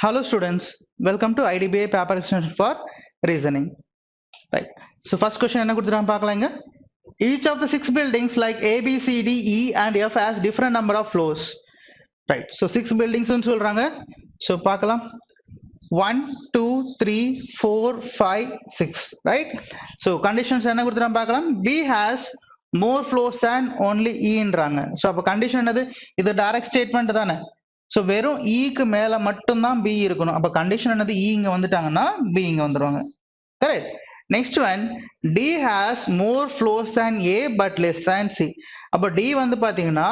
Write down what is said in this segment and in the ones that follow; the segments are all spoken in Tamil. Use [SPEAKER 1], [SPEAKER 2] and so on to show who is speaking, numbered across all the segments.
[SPEAKER 1] Hello students, welcome to IDBA paper extension for reasoning. Right. So first question என்ன கொடுத்துறாங்க பார்க்கலாங்க. Each of the six buildings like A, B, C, D, E and F has different number of floors. Right. So six buildings னு சொல்றாங்க. So பார்க்கலாம். 1, 2, 3, 4, 5, 6. Right. So conditions என்ன கொடுத்துறாங்க பார்க்கலாம். B has more floors than only E ன்றாங்க. So அப்ப condition என்னது? இது direct statement தானே. ஸோ வெறும் ஈக்கு மேல மட்டும்தான் பி இருக்கணும். அப்ப கண்டிஷன் என்னது? இ இங்க வந்துட்டாங்கன்னா பி இங்க வந்துருவாங்க. Correct. Next one, D has more floors than A but less than C. அப்ப டி வந்து பாத்தீங்கன்னா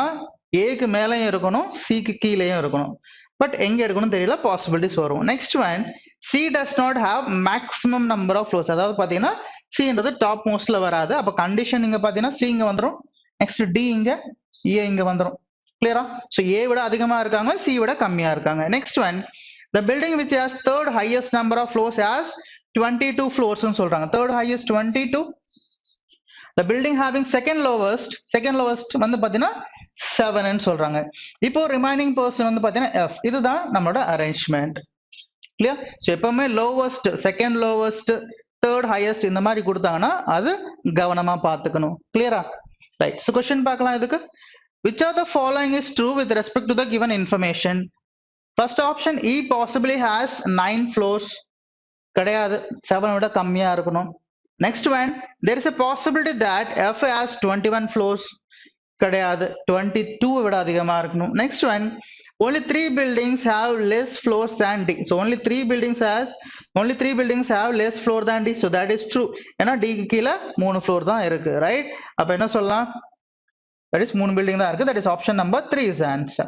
[SPEAKER 1] ஏக்கு மேலேயும் இருக்கணும், சிக்கு கீழேயும் இருக்கணும். பட் எங்க எடுக்கணும் தெரியல, பாசிபிலிட்டிஸ் வரும். Next one, C does not have maximum number of floors. அதாவது பாத்தீங்கன்னா சின்றது டாப் மோஸ்ட்ல வராது. அப்ப கண்டிஷன் இங்க பாத்தீங்கன்னா சி இங்க வந்துடும். நெக்ஸ்ட் டி இங்க, ஏ இங்க வந்துடும். Clear? So A விட அதிகமா இருக்காங்க, C விட கம்மியா இருக்காங்க. Next one, the building which has third highest number of floors has 22 floors னு சொல்றாங்க. Third highest 22. The building having second lowest வந்து பாத்தீங்கன்னா 7 னு சொல்றாங்க. இப்போ remaining person வந்து பாத்தீங்கன்னா F. இதுதான் நம்மளோட arrangement. Clear? So எப்பவுமே lowest, second lowest, third highest இந்த மாதிரி கொடுத்தாங்கன்னா அது கவனமா பார்த்துக்கணும். Clear? Right. So question பார்க்கலாம் இதுக்கு. Which of the following is true with respect to the given information? First option, E possibly has 9 floors. கிடையாது, 7 விட கம்மியா இருக்கணும். Next one, there is a possibility that F has 21 floors. கிடையாது, 22 விட அதிகமா இருக்கணும். Next one, only 3 buildings have less floors than D. So only 3 buildings have less floor than D. So that is true. ஏன்னா D க்கு கீழ 3 floor தான் இருக்கு, right? அப்ப என்ன சொல்லலாம்? That is 3 building தான் இருக்கு. That is option number 3 is the answer.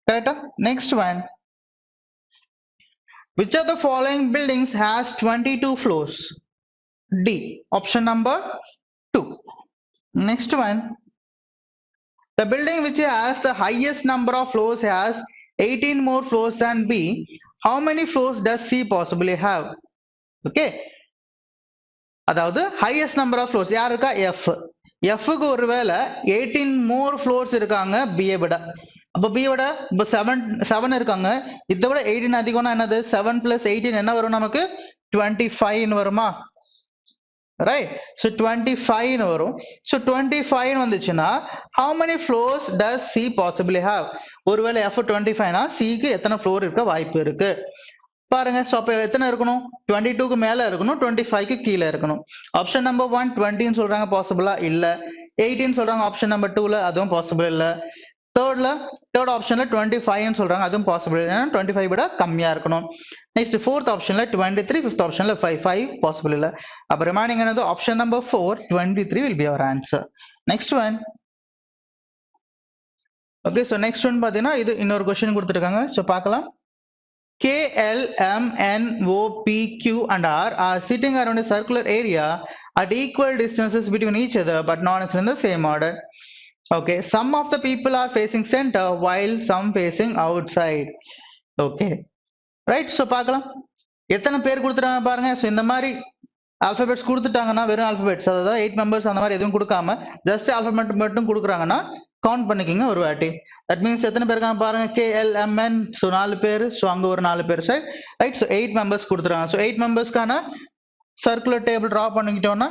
[SPEAKER 1] Correct? Next one. Which of the following buildings has 22 floors? D. Option number 2. Next one. The building which has the highest number of floors has 18 more floors than B. How many floors does C possibly have? Okay. அதாவது highest number of floors யார் இருக்கா? F. F-க்கு ஒருவேளை 18 more floors இருக்காங்க B விட. அப்ப B விட 7 இருக்காங்க. இதை விட 18 அதிகம்னா என்னது? 7 plus 18 என்ன வரும் நமக்கு? 25 வருமா? Right? So 25 வரும். So 25 வந்துச்சுன்னா how many floors does C possibly have? ஒருவேளை F 25 னா C க்கு எத்தனை floor இருக்க வாய்ப்பு இருக்கு? பாருங்க. சோ அப்ப எத்தனை இருக்கணும்? 22 க்கு மேல இருக்கணும், 25 க்கு கீழ இருக்கணும். ஆப்ஷன் நம்பர் 1 20 ன்னு சொல்றாங்க, பாசிபிளா இல்ல. 18 சொல்றாங்க ஆப்ஷன் நம்பர் 2 ல, அதுவும் பாசிபிள் இல்ல. தேர்ட் ஆப்ஷன்ல 25 ன்னு சொல்றாங்க, அதுவும் பாசிபிள் இல்ல. 25 விட கம்மியா இருக்கணும். நெக்ஸ்ட் ஃபோர்த் ஆப்ஷன்ல 23, ஃபிஃப்த் ஆப்ஷன்ல 5 பாசிபிள் இல்ல. அப்ப ரிமைனிங் என்னது? Option number 4 23 will be our answer. Next one. Okay, so next one பாத்தீங்கன்னா இது இன்னொரு क्वेश्चन கொடுத்திருக்காங்க. சோ பார்க்கலாம். K, L, M, N, O, P, Q and R are sitting around a circular area at equal distances between each other but not in the same order. Okay, some of the people are facing center while some facing outside. Okay, right? So பார்க்கலாம். எத்தனை பேர் கொடுத்துட்டாங்க பாருங்க. ஸோ இந்த மாதிரி ஆல்பபெட்ஸ் கொடுத்துட்டாங்கன்னா, வெறும் ஆல்பபெட்ஸ், அதாவது 8 மெம்பர்ஸ் அந்த மாதிரி எதுவும் கொடுக்காம ஜஸ்ட் ஆல்பபெட் மட்டும் கொடுக்குறாங்கன்னா கவுண்ட் பண்ணிக்கோங்க ஒரு வாட்டி. தட் மீன்ஸ் எத்தனை பேர் இருக்காங்க பாருங்க. KLMN, ஸோ 4 பேர். ஸோ அங்க ஒரு 4 பேர், சரி ரைட். ஸோ 8 மெம்பர்ஸ் கொடுத்துருக்காங்க. ஸோ 8 மெம்பர்ஸ்க்கான சர்க்குலர் டேபிள் ட்ரா பண்ணிக்கிட்டோம்னா,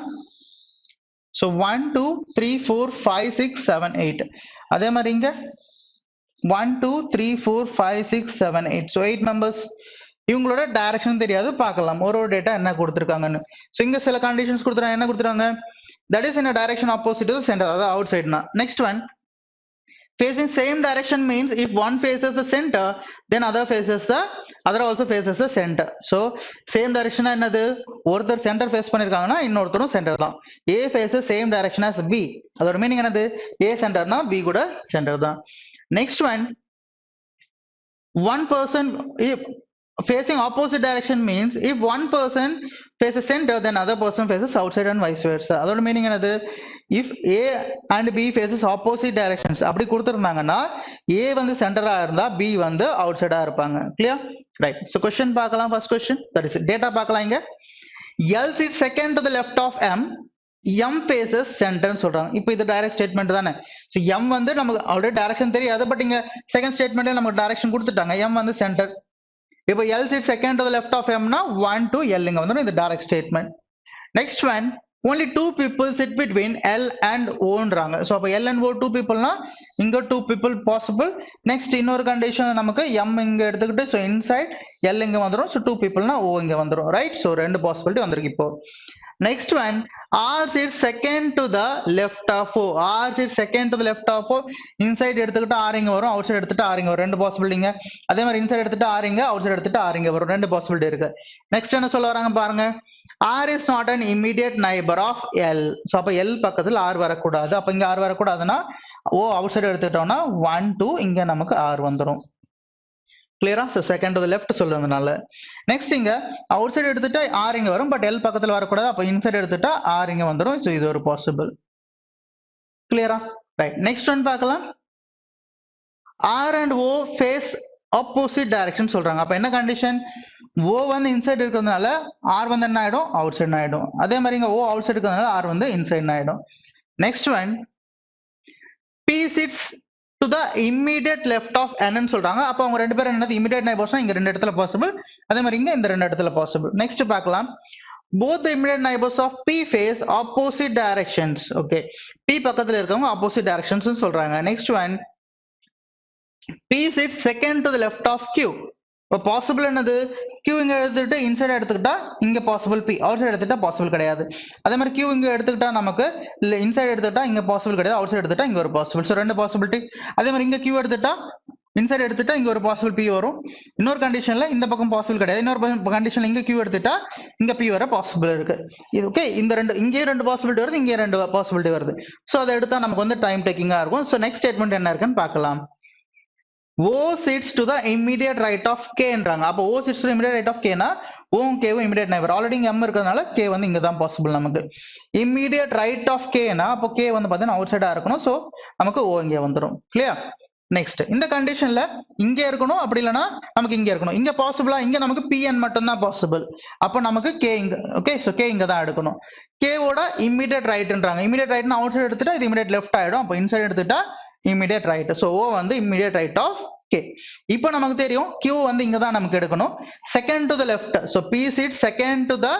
[SPEAKER 1] ஸோ 1 2 3 4 5 6 7 8. அதே மாதிரி இங்க 1 2 3 4 5 6 7 8. So 8 members. இவங்களோட டைரக்ஷன் தெரியாது, பார்க்கலாம் ஒரு டேட்டா என்ன கொடுத்துருக்காங்கன்னு. ஸோ இங்க சில கண்டிஷன்ஸ் கொடுத்துறாங்க. என்ன கொடுத்துறாங்க? That is in a direction opposite to the center, அதாவது அவுட் சைட்னா. Next one, facing same direction means if one faces the center then other also faces the center. So same direction என்னது? ஒருத்தர் சென்டர் ஃபேஸ் பண்ணிருக்காங்கன்னா இன்னொருத்தரும் சென்டர் தான். A faces same direction as B. அதோட மீனிங் என்னது? A சென்டர்னா B கூட சென்டர் தான். Next one, one person facing opposite direction means if one person faces center then other person faces outside and vice versa. அதோட மீனிங் என்னது? if A and B faces opposite directions அப்படி கொடுத்திருந்தாங்கன்னா A வந்து சென்டரா இருந்தா B வந்து அவுட் சைடா இருப்பாங்க. கிளியர்? ரைட். சோ क्वेश्चन பார்க்கலாம். First question, that is data பார்க்கலாம். இங்க L sits second to the left of M, M faces center ன்னு சொல்றாங்க. இப்போ இது டைரக்ட் ஸ்டேட்மெண்ட் தானே. சோ M வந்து நமக்கு ஆல்ரெடி டைரக்ஷன் தெரியாது, பட் இங்க செகண்ட் ஸ்டேட்மெண்ட்ல நமக்கு டைரக்ஷன் கொடுத்துட்டாங்க. M வந்து சென்டர். இப்போ L seat second to the left of M னா 1 to L இங்க வந்துரும் இது direct statement. Next one, only two people sit between L and O ன்றாங்க. So அப்ப L and O two people னா இங்க two people possible. Next இன்னொரு condition நமக்கு M இங்க எடுத்துக்கிட்டு so inside L இங்க வந்துரும். So two people னா O இங்க வந்துரும். Right? So ரெண்டு possibility வந்திருக்கு இப்போ. Next one, R sits second to the left of O. R sits second to the left of O. Inside எடுத்துக்கிட்டு R இங்க வரும், outside எடுத்துட்டு R இங்க வரும். ரெண்டு possibilityங்க. அதே மாதிரி inside எடுத்துட்டு R இங்க, outside எடுத்துட்டு R இங்க வரும். ரெண்டு possibility இருக்கு. Next என்ன சொல்ல வராங்க பாருங்க. R is not an immediate neighbor of L. So அப்ப L பக்கத்துல R வரக்கூடாது. அப்ப இங்க R வரக்கூடாதுன்னா O outside எடுத்துட்டோம்னா 1 2 இங்க நமக்கு R வந்துரும். clear ah? So second to the left சொல்றதுனால next இங்க outside எடுத்துட்டா R இங்க வரும் but L பக்கத்துல வரக்கூடாது. அப்ப inside எடுத்துட்டா R இங்க வந்துரும். So இது ஒரு possible. clear ah? Right. Next one பார்க்கலாம். R and O face opposite direction சொல்றாங்க. அப்ப என்ன கண்டிஷன்? O வந்து இன்சைட் இருக்கிறதுனால R வந்து என்ன ஆயிடும்? அவுட் சைடு ஆயிடும். அதே மாதிரி இங்க O அவுட் சைடு இருக்கிறதுனால R வந்து இன்சைட் ஆயிடும். Next one, P sits to the immediate left of N ன்னு சொல்றாங்க. அப்ப அவங்க ரெண்டு பேரும் என்னது immediate neighbors இங்க ரெண்டு இடத்துல பாசிபிள். அதே மாதிரி இங்க இந்த ரெண்டு இடத்துல பாசிபிள். நெக்ஸ்ட் பார்க்கலாம். Both the immediate neighbors of P face opposite directions. Okay. P பக்கத்துல இருக்கவங்க opposite directions ன்னு சொல்றாங்க. Next one, P sits second to the left of Q. இப்போ பாசிபிள் என்னது? Q இங்க எடுத்துட்டு இன்சைட் எடுத்துக்கிட்டா இங்க பாசிபிள், P அவுட் சைடு எடுத்துட்டா பாசிபிள் கிடையாது. அதே மாதிரி Q இங்க எடுத்துக்கிட்டா நமக்கு இல்ல இன்சைட் எடுத்துட்டா இங்க பாசிபிள் கிடையாது, அவுட் சைடு எடுத்துட்டா இங்க ஒரு பாசிபிள். ஸோ ரெண்டு பாசிபிலிட்டி. அதே மாதிரி இங்க Q எடுத்துட்டா இன்சைட் எடுத்துட்டா இங்க ஒரு பாசிபிள் P வரும். இன்னொரு கண்டிஷன்ல இந்த பக்கம் பாசிபிள் கிடையாது. இன்னொரு கண்டிஷன்ல இங்க Q எடுத்துட்டா இங்க P வர பாசிபிள் இருக்கு. இது ஓகே. இந்த ரெண்டு இங்கே ரெண்டு பாசிபிலிட்டி வருது, இங்கே ரெண்டு பாசிபிலிட்டி வருது. ஸோ அதை எடுத்தா நமக்கு வந்து டைம் டேக்கிங்கா இருக்கும். ஸோ நெக்ஸ்ட் ஸ்டேட்மெண்ட் என்ன இருக்குன்னு பார்க்கலாம். O sits to the immediate right of K ன்றாங்க. அப்போ O sits to the immediate right of K னா O K வும் immediate neighbor. ஆல்ரெடி இங்க M இருக்கிறதுனால K வந்து இங்க தான் பாசிபிள் நமக்கு. immediate right of K னா அப்போ K வந்து பார்த்தீங்கன்னா அவுட் சைடா இருக்கணும். ஸோ நமக்கு O இங்க வந்துடும். கிளியர்? நெக்ஸ்ட் இந்த கண்டிஷன்ல இங்க இருக்கணும், அப்படி இல்லைன்னா நமக்கு இங்க இருக்கணும். இங்க பாசிபிளா இங்க நமக்கு PN மட்டும் தான் பாசிபிள். அப்போ நமக்கு K இங்க ஓகே. ஸோ K இங்க தான் எடுக்கணும். K ஓட immediate rightன்றாங்க. immediate rightனா அவுட் சைடு எடுத்துட்டா இது immediate left ஆயிடும். அப்போ இன்சைடு எடுத்துட்டா immediate right. So O வந்து immediate right of K. இப்போ நமக்கு தெரியும் Q வந்து இங்க தான் நமக்கு எடுக்கணும். Second to the left. So P sits second to the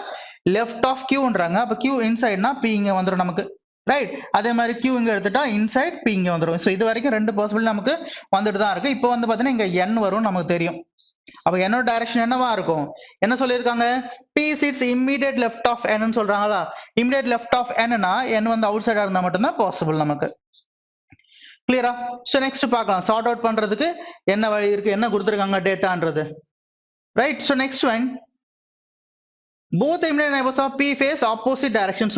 [SPEAKER 1] left of Q ன்றாங்க. அப்ப Q இன்சைட்னா P இங்க வந்துரும் நமக்கு. ரைட்? அதே மாதிரி Q இங்க எடுத்துட்டா இன்சைட் P இங்க வந்துரும். So இது வரைக்கும் ரெண்டு பாசிபிள் நமக்கு வந்துட்டு தான் இருக்கு. இப்போ வந்து பாத்தீங்கன்னா இங்க N வரும் நமக்கு தெரியும். அப்ப என்னோட டைரக்ஷன் என்னவா இருக்கும்? என்ன சொல்லியிருக்காங்க? P sits immediate left of N ன்னு சொல்றாங்களா? immediate left of N னா N வந்து அவுட் சைடா இருந்தா மட்டும்தான் பாசிபிள் நமக்கு. கிளியரா? சோ நெக்ஸ்ட் பார்க்கலாம். சார்ட் அவுட் பண்றதுக்கு என்ன வழி இருக்கு, என்ன கொடுத்திருக்காங்க டேட்டான்றது. Right? So next one, both immediate neighbors of P face opposite direction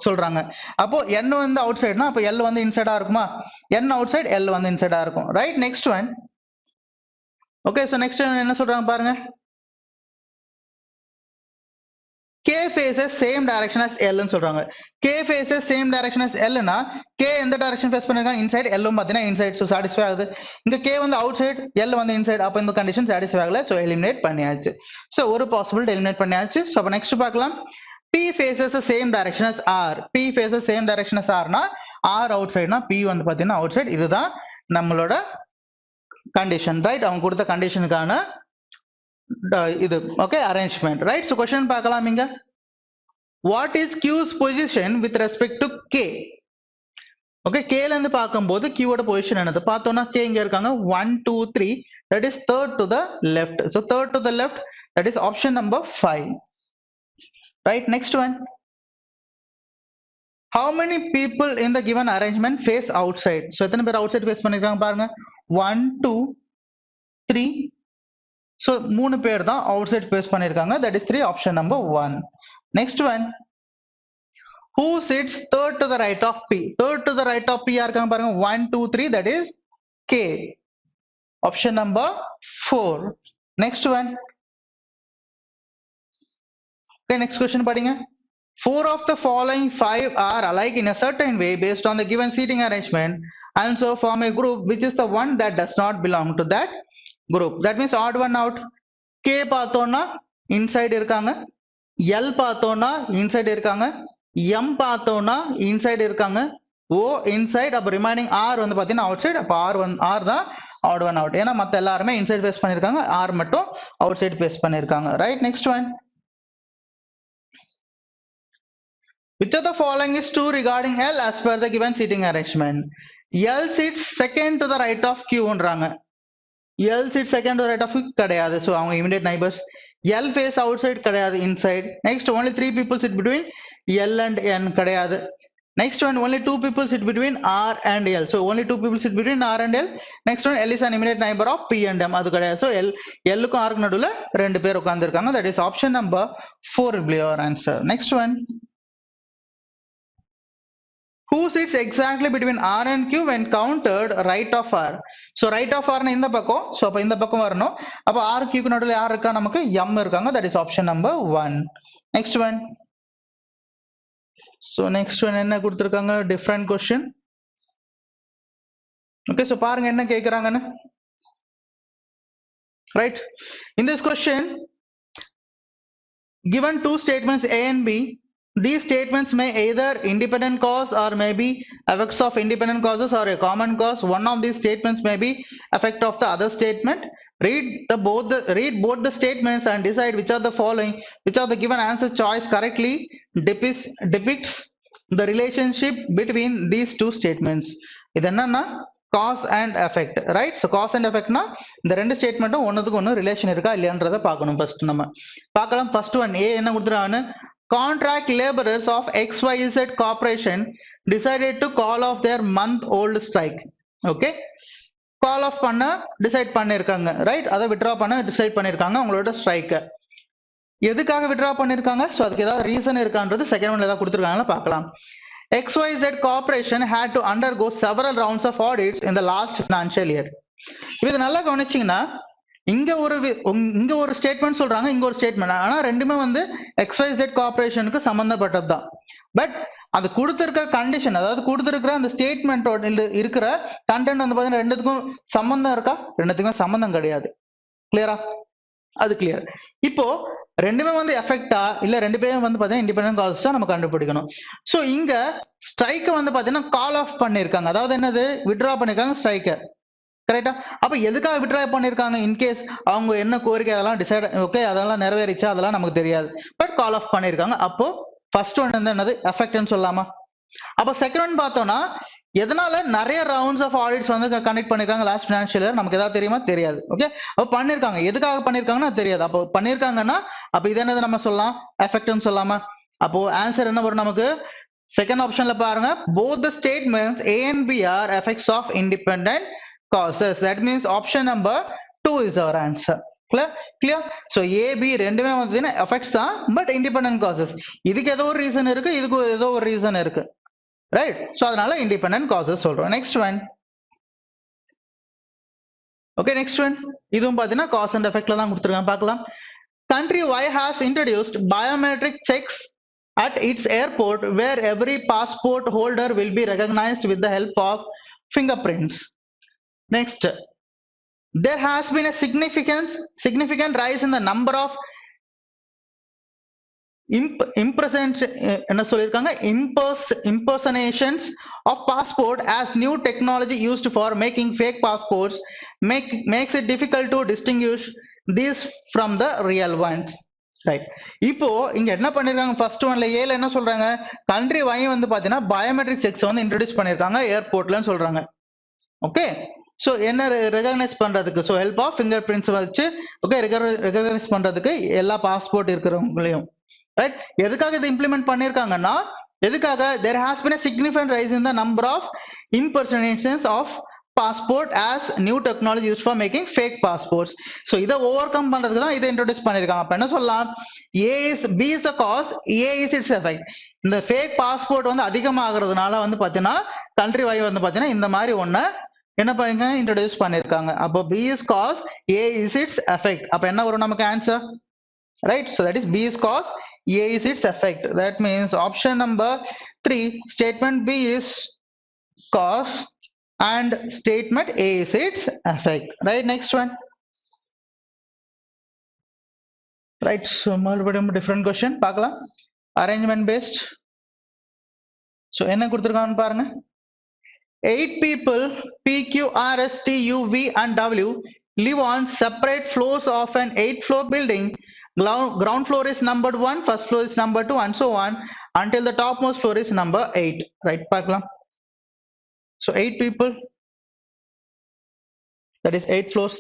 [SPEAKER 1] சொல்றாங்க. அப்போ N வந்து அவுட் சைடுனா அப்போ L வந்து இன்சைடா இருக்குமா? N அவுட் சைடு, L வந்து இன்சைடா இருக்கும். Right? Next one. Okay. So next என்ன சொல்றாங்க பாருங்க. K faces same direction as L ன்னு சொல்றாங்க. K faces same direction as L னா K எந்த டைரக்ஷன் ஃபேஸ் பண்ணிருக்காங்க? இன்சைட். L ம் பாத்தீங்கன்னா இன்சைட். சோ சாட்டிஸ்ஃபை ஆகுது. இங்க K வந்து அவுட் சைடு, L வந்து இன்சைட். அப்ப இந்த கண்டிஷன் சாட்டிஸ்ஃபை ஆகல. சோ எலிமினேட் பண்ணியாச்சு. சோ ஒரு பாசிபிலிட்டி எலிமினேட் பண்ணியாச்சு. சோ அப்ப நெக்ஸ்ட் பார்க்கலாம். P faces the same direction as R. P faces same direction as R னா R அவுட் சைடுனா P வந்து பாத்தீங்கன்னா அவுட் சைடு. இதுதான் நம்மளோட கண்டிஷன். ரைட்? அவங்க கொடுத்த கண்டிஷனுக்கான இது okay arrangement. Right? So question பார்க்கலாம் இங்க. What is Q's position with respect to K? Okay. K ல இருந்து பாக்கும்போது Q ஓட பொசிஷன் என்னது? பார்த்தோம்னா K இங்க இருக்காங்க 1 2 3, that is third to the left. So third to the left, that is option number 5. Right? Next one. How many people in the given arrangement face outside? So எத்தனை பேர் outside face பண்ணிருக்காங்க பாருங்க. 1 2 3. So மூணு பேர் தான் outside face பண்ணிருக்காங்க. That is 3, option number 1. Next one. Who sits third to the right of P? Third to the right of P இருக்காங்க பாருங்க. 1 2 3, that is K. Option number 4. Next one. Okay, next question படிங்க. 4 of the following 5 are alike in a certain way based on the given seating arrangement and so form a group which is the one that does not belong to that group. That means odd one out. K பார்த்தோம்னா inside இருக்காங்க. L பார்த்தோம்னா inside இருக்காங்க. M பார்த்தோம்னா inside இருக்காங்க. O inside. அப்ப ரிமைனிங் R வந்து பாத்தீங்கன்னா outside. அப்ப R தான் odd one out. ஏன்னா மத்த எல்லாருமே inside paste பண்ணிருக்காங்க, R மட்டும் outside paste பண்ணிருக்காங்க. Right, next one. Which of the following is true regarding L as per the given seating arrangement? L sits second to the right of Q ன்றாங்க. L sits second to the right of Q கிடையாது. So அவங்க immediate neighbors. L face outside கிடையாது, inside. Next, only 3 people sit between L and N கிடையாது. Next one, only 2 people sit between R and L. So only 2 people sit between R and L. Next one, L is an immediate neighbor of P and M. அது கிடையாது. So L க்கும் R க்கும் நடுவுல ரெண்டு பேர் உட்கார்ந்திருக்காங்க. That is option number 4 will be your answer. Next one. Who sits exactly between R and Q when counted right of R? So right of R இந்த பக்கம், so அப்ப இந்த பக்கம் வரணும். அப்ப R Q க்கு நடுவுல யார் இருக்கா? நமக்கு M இருக்காங்க. That is option number 1. Next one. So next one என்ன கொடுத்திருக்காங்க? Different question. Okay, so பாருங்க என்ன கேக்குறாங்கன்னு. Right. In this question, given two statements A and B, these statements may either independent cause or may be effects of independent causes or a common cause. One of these statements may be effect of the other statement. Read both the statements and decide which of the following, which of the given answer choice correctly depicts the relationship between these two statements. இது என்னன்னா cause and effect, right? So cause and effect னா இந்த ரெண்டு ஸ்டேட்மெண்ட்டும் ஒண்ணுக்கு ஒண்ணு ரிலேஷன் இருக்கா இல்லையான்றத பார்க்கணும். ஃபர்ஸ்ட் நம்ம பார்க்கலாம். ஃபர்ஸ்ட் ஒன் A என்ன கொடுத்துறான்னு, contract laborers of XYZ corporation decided to call off their month-old strike. Okay, call off பண்ண டிசைட் பண்ணிருக்காங்க, ரைட்? அதை வித்ட்ரா பண்ண டிசைட் பண்ணிருக்காங்க அவங்களோட ஸ்ட்ரைக்க. எதுக்காக வித்ட்ரா பண்ணிருக்காங்க? சோ அதுக்கு ஏதாவது ரீசன் இருக்கான்றது செகண்ட் ஒன்ல ஏதாவது கொடுத்துருக்காங்களா பார்க்கலாம். XYZ corporation had to undergo several rounds of audits in the last financial year. இது நல்லா கவனிச்சீங்கன்னா இங்க ஒரு ஸ்டேட்மெண்ட் சொல்றாங்க, இங்க ஒரு ஸ்டேட்மெண்ட். ஆனா ரெண்டுமே வந்து XYZ கார்பரேஷனுக்கு சம்பந்தப்பட்டது தான். பட் அது கொடுத்திருக்கிற கண்டிஷன், அதாவது கொடுத்திருக்கிற அந்த ஸ்டேட்மெண்டோட இருக்கிற கண்டென்ட் வந்து பாத்தீங்கன்னா ரெண்டுத்துக்கும் சம்பந்தம் இருக்கா? ரெண்டுத்துக்குமே சம்பந்தம் கிடையாது. கிளியரா? அது கிளியர். இப்போ ரெண்டுமே வந்து எஃபெக்டா இல்ல ரெண்டு பேரும் வந்து பாத்தீங்கன்னா இண்டிபெண்டன்ட் காசஸா நம்ம கண்டுபிடிக்கணும். சோ இங்க ஸ்ட்ரைக் வந்து பாத்தீங்கன்னா கால் ஆஃப் பண்ணிருக்காங்க, அதாவது என்னது வித்ட்ரா பண்ணிருக்காங்க ஸ்ட்ரைக்க, கரெக்டா? அப்ப எதுக்காக வித்ட்ரா பண்ணிருக்காங்க? இன்கேஸ் அவங்க என்ன கோரிக்கை அதெல்லாம் டிசைட், ஓகே அதெல்லாம் நிறைவேறிச்சா அதெல்லாம் நமக்கு தெரியாது, பட் கால் ஆஃப் பண்ணிருக்காங்க. அப்போ ஃபர்ஸ்ட் ஒன் வந்து என்னது எஃபெக்ட்னு சொல்லலாமா? அப்ப செகண்ட் ஒன் பார்த்தோம்னா எதனால நிறைய ரவுண்ட்ஸ் ஆஃப் ஆடிட்ஸ் வந்து கனெக்ட் பண்ணிருக்காங்க லாஸ்ட் ஃபினான்ஷியல் இயர், நமக்கு ஏதாவது தெரியுமா? தெரியாது. ஓகே, அப்ப பண்ணிருக்காங்க, எதுக்காக பண்ணிருக்காங்கன்னா தெரியாது. அப்போ பண்ணிருக்காங்கன்னா அப்ப இது என்னது நம்ம சொல்லலாம்? எஃபெக்ட்னு சொல்லலாமா? அப்போ ஆன்சர் என்ன வரும் நமக்கு? செகண்ட் ஆப்ஷன்ல பாருங்க, both the statements A and B are effects of independent causes. That means option number 2 is our answer. Clear? So A, B ரெண்டுமே வந்து effects தான், but independent causes. இதுக்கு ஏதோ ஒரு ரீசன் இருக்கு, இதுக்கு ஏதோ ஒரு ரீசன் இருக்கு, ரைட்? சோ அதனால independent causes சொல்றோம். Next one. Okay, next one. இதுவும் பாத்தீங்கன்னா cause and effectல தான் கொடுத்திருக்காங்க, பார்க்கலாம். Country Y has introduced biometric checks at its airport where every passport holder will be recognized with the help of fingerprints. Next, there has been a significant rise in the number of impersonations of passport as new technology used for making fake passports makes it difficult to distinguish these from the real ones. Right. இப்போ இங்க என்ன பண்ணிருக்காங்க? ஃபர்ஸ்ட் ஒன்ல ஏல என்ன சொல்றாங்க? கண்ட்ரி Y வந்து பாத்தீங்கன்னா பயோமெட்ரிக் செக்ஸ் வந்து இன்ட்ரோடியூஸ் பண்ணிருக்காங்க ஏர்போர்ட்லன்னு சொல்றாங்க. ஓகே, சோ என்ன ரெகக்னைஸ் பண்றதுக்கு, so help of finger prints வச்சு ஓகே ரெகக்னைஸ் பண்றதுக்கு எல்லா பாஸ்போர்ட் இருக்கிறவங்களையும், ரைட்? எதுக்காக இதை இம்ப்ளிமெண்ட் பண்ணிருக்காங்கன்னா எதுக்காக? there has been a significant rise in the number of impersonations of passport as new technology used for making fake passports. so இத ஓவர் கம் பண்றதுக்கு தான் இதை இன்ட்ரோடியூஸ் பண்ணிருக்காங்க. அப்ப என்ன சொல்லலாம்? B is a cause, A is its effect. இந்த fake passport வந்து அதிகமாகிறதுனால வந்து பாத்தீங்கன்னா கண்ட்ரி Y வந்து பாத்தீங்கன்னா இந்த மாதிரி ஒண்ணு என்ன பண்ணுங்க இன்ட்ரோடியூஸ் பண்ணிருக்காங்க. அப்போ B is cause, A is its effect. அப்ப என்ன வரும் நமக்கு answer? Right, so that is B is cause, A is its effect. That means option number 3, statement B is cause and statement A is its effect. Right, next one. Right, so மறுபடியும் different question பார்க்கலாம். arrangement based. so என்ன கொடுத்திருக்காங்கன்னு பாருங்க. 8 people P, Q, R, S, T, U, V and W live on separate floors of an 8-floor building. Ground floor is numbered 1, first floor is number 2 and so on until the topmost floor is number 8. Right, பார்க்கலாம். So 8 people, that is 8 floors.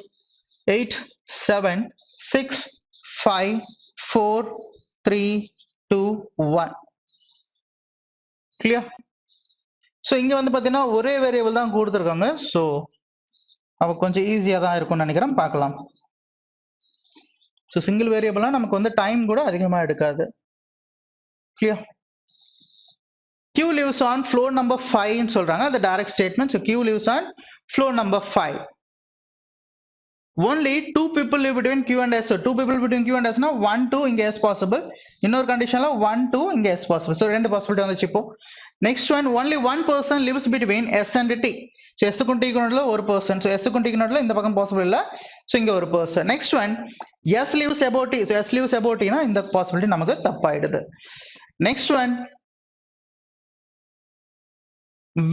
[SPEAKER 1] 8, 7, 6, 5, 4, 3, 2, 1. Clear? So இங்க வந்து பாத்தீங்கன்னா ஒரே வேரியபிள் தான் கொடுத்துருக்காங்க. ஸோ அப்ப கொஞ்சம் ஈஸியா தான் இருக்கும்னு நினைக்கிறேன், பார்க்கலாம். ஸோ சிங்கிள் வேரியபிள்னா நமக்கு வந்து டைம் கூட அதிகமா எடுக்காது. Clear? Q lives on floor number 5 ன்னு சொல்றாங்க. அந்த direct statement. So Q lives on floor number 5. Only 2 people live between Q and S. So 2 people between Q and S னா 1, 2 இங்க S possible. இன்னொரு கண்டிஷன்ல 1, 2 இங்க S possible. So ரெண்டு பாசிபிலிட்டி வந்துச்சு இப்போ. Next one, only one person lives between S and T. So S க்கும் T க்கும் நடுவுல ஒரு person. So S க்கும் T க்கும் நடுவுல இந்த பக்கம் பாசிபிள் இல்ல. So இங்க ஒரு person. Next one, S lives above T. So S lives above T னா இந்த பாசிபிலிட்டி நமக்கு தப்பாயிடுது. Next one,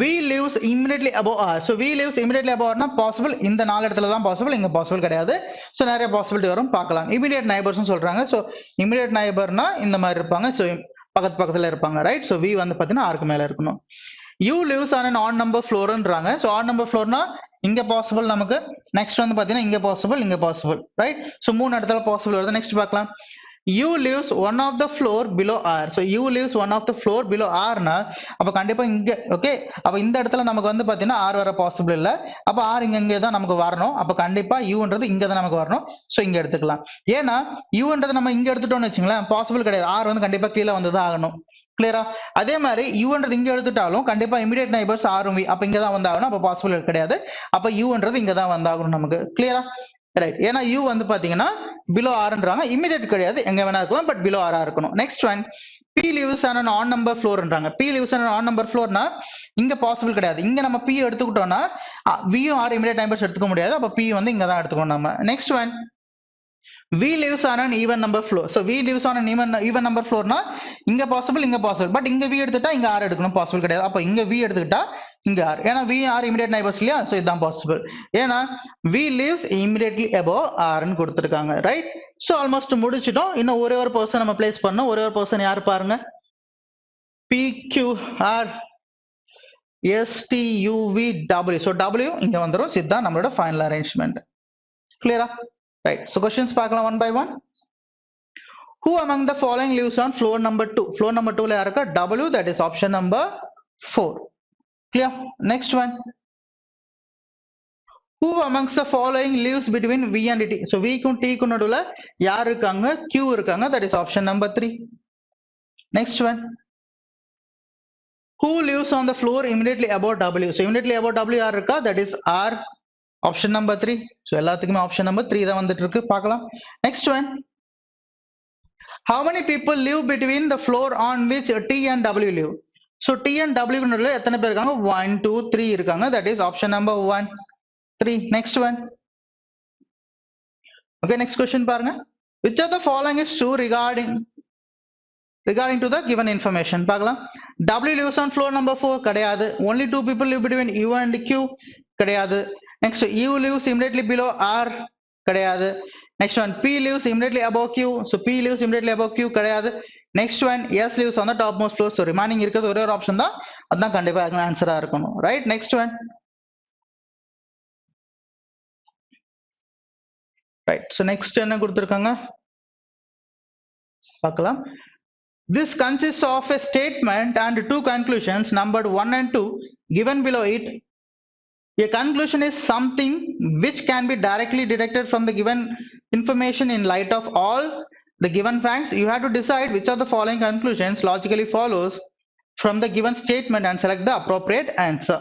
[SPEAKER 1] V lives immediately above R. So V lives immediately above R னா பாசிபிள் இந்த நாலு இடத்துல தான் பாசிபிள், இங்க பாசிபிள் கிடையாது. ஸோ நிறைய பாசிபிலிட்டி வரும், பார்க்கலாம். இமீடியட் நைபர்ஸ் சொல்றாங்க. ஸோ இமீடியட் நைபர்னா இந்த மாதிரி இருப்பாங்க. ஸோ பக்கத்து பக்கத்துல இருப்பாங்க. ரைட்? ஸோ V வந்து பாத்தீங்கன்னா ஆருக்கு மேல இருக்கணும். U lives on an odd number floorன்றாங்க. ஸோ odd number floorனா இங்க பாசிபிள் நமக்கு. நெக்ஸ்ட் வந்து பாத்தீங்கன்னா இங்க பாசிபிள், இங்க பாசிபிள். ரைட்? ஸோ மூணு இடத்துல பாசிபிள் வருது. நெக்ஸ்ட் பார்க்கலாம். U lives one of the floor below R. So U lives one of the floor below R னா அப்ப கண்டிப்பா இங்க ஓகே. அப்ப இந்த இடத்துல நமக்கு வந்து பாத்தீங்கன்னா R வர பாசிபிள் இல்ல. அப்ப R இங்க தான் நமக்கு வரணும். அப்ப கண்டிப்பா Uன்றது இங்க தான் நமக்கு வரணும். சோ இங்க எடுத்துக்கலாம். ஏன்னா Uன்றது நம்ம இங்க எடுத்துட்டோம்னு வச்சுங்களேன், பாசிபிள் கிடையாது. R வந்து கண்டிப்பா கீழே வந்துதான் ஆகணும். கிளியரா? அதே மாதிரி Uன்றது இங்க எடுத்துட்டாலும் கண்டிப்பா இமிடியேட் நைபர்ஸ் R V அப்ப இங்க தான் வந்தாகணும். அப்ப பாசிபிள் கிடையாது. அப்ப Uன்றது இங்க தான் வந்தாகணும் நமக்கு. கிளியரா? ரைட்? ஏன்னா U வந்து பாத்தீங்கன்னா பிலோ ஆர்ன்றாங்க. இமிடியேட் கிடையாது, எங்க வேணா இருக்கலாம், பட் பிலோ ஆரா இருக்கணும். Next one, P lives on an odd number floorன்றாங்க. P lives on an odd number floorனா இங்க பாசிபிள் கிடையாது. இங்க நம்ம P எடுத்துக்கிட்டோம்னா V யும் R இமிடியேட் நைபர்ஸ் எடுத்துக்க முடியாது. அப்ப P வந்து இங்க தான் எடுத்துக்கணும் நம்ம. Next one, V lives on an even number floor. So V lives on an even number floorனா இங்க பாசிபிள், இங்க பாசிபிள், பட் இங்க V எடுத்துட்டா இங்க R எடுக்கணும், பாசிபிள் கிடையாது. அப்ப இங்க V எடுத்துக்கிட்டா இங்க R. ஏன்னா V R இமிடியேட் நைபர்ஸ் இல்லையா? சோ இதுதான் பாசிபிள். ஏன்னா V lives immediately above R ன்னு கொடுத்திருக்காங்க. ரைட்? சோ ஆல்மோஸ்ட் முடிச்சிட்டோம். இன்னும் ஒரே ஒரு பர்சன் நம்ம பிளேஸ் பண்ணோம். ஒரே ஒரு பர்சன் யார் பாருங்க. P Q R S T U V W. So W இங்க வந்துரும். இதுதான் நம்மளோட ஃபைனல் அரேஞ்ச்மெண்ட். கிளியரா? ரைட்? சோ क्वेश्चंस பார்க்கலாம் one by one. Who among the following lives on floor number 2? Floor number 2 ல யாருக்கு? W, that is option number 4. Clear? Next one. Who amongst the following lives between V and T? So V க்கும் T க்கும் நடுவுல யார் இருக்காங்க? Q இருக்காங்க, that is option number 3. Next one. Who lives on the floor immediately above W? So immediately above W யார் இருக்கா? That is R, option number 3. So எல்லாத்துக்குமே option number 3 தான் வந்துட்டு இருக்கு, பார்க்கலாம். Next one. How many people live between the floor on which T and W live? So T and W க்கு நடுவுல எத்தனை பேர் இருக்காங்க? 1, 2, 3 இருக்காங்க, that is option number 1, 3. Next one. Okay, next question பாருங்க. Which of the following is true regarding to the given information? பார்க்கலாம். W lives on floor number 4 கிடையாது. Only 2 people live between U and Q கிடையாது. Next, U lives immediately below R கிடையாது. Next one, P lives immediately above Q. So P lives immediately above Q கிடையாது. Next one, S lives on the topmost floor. So remaining இருக்கிறது ஒரே ஒரு ஆப்ஷன் தான், அதான் கண்டிப்பா ஆன்சரா இருக்கணும். Right? Next one. Right? So next என்ன கொடுத்திருக்காங்க பார்க்கலாம். This consists of a statement and two conclusions numbered 1 and 2 given below it. A conclusion is something which can be directly deducted from the given information in light of all the given facts. You have to decide which of the following conclusions logically follows from the given statement and select the appropriate answer.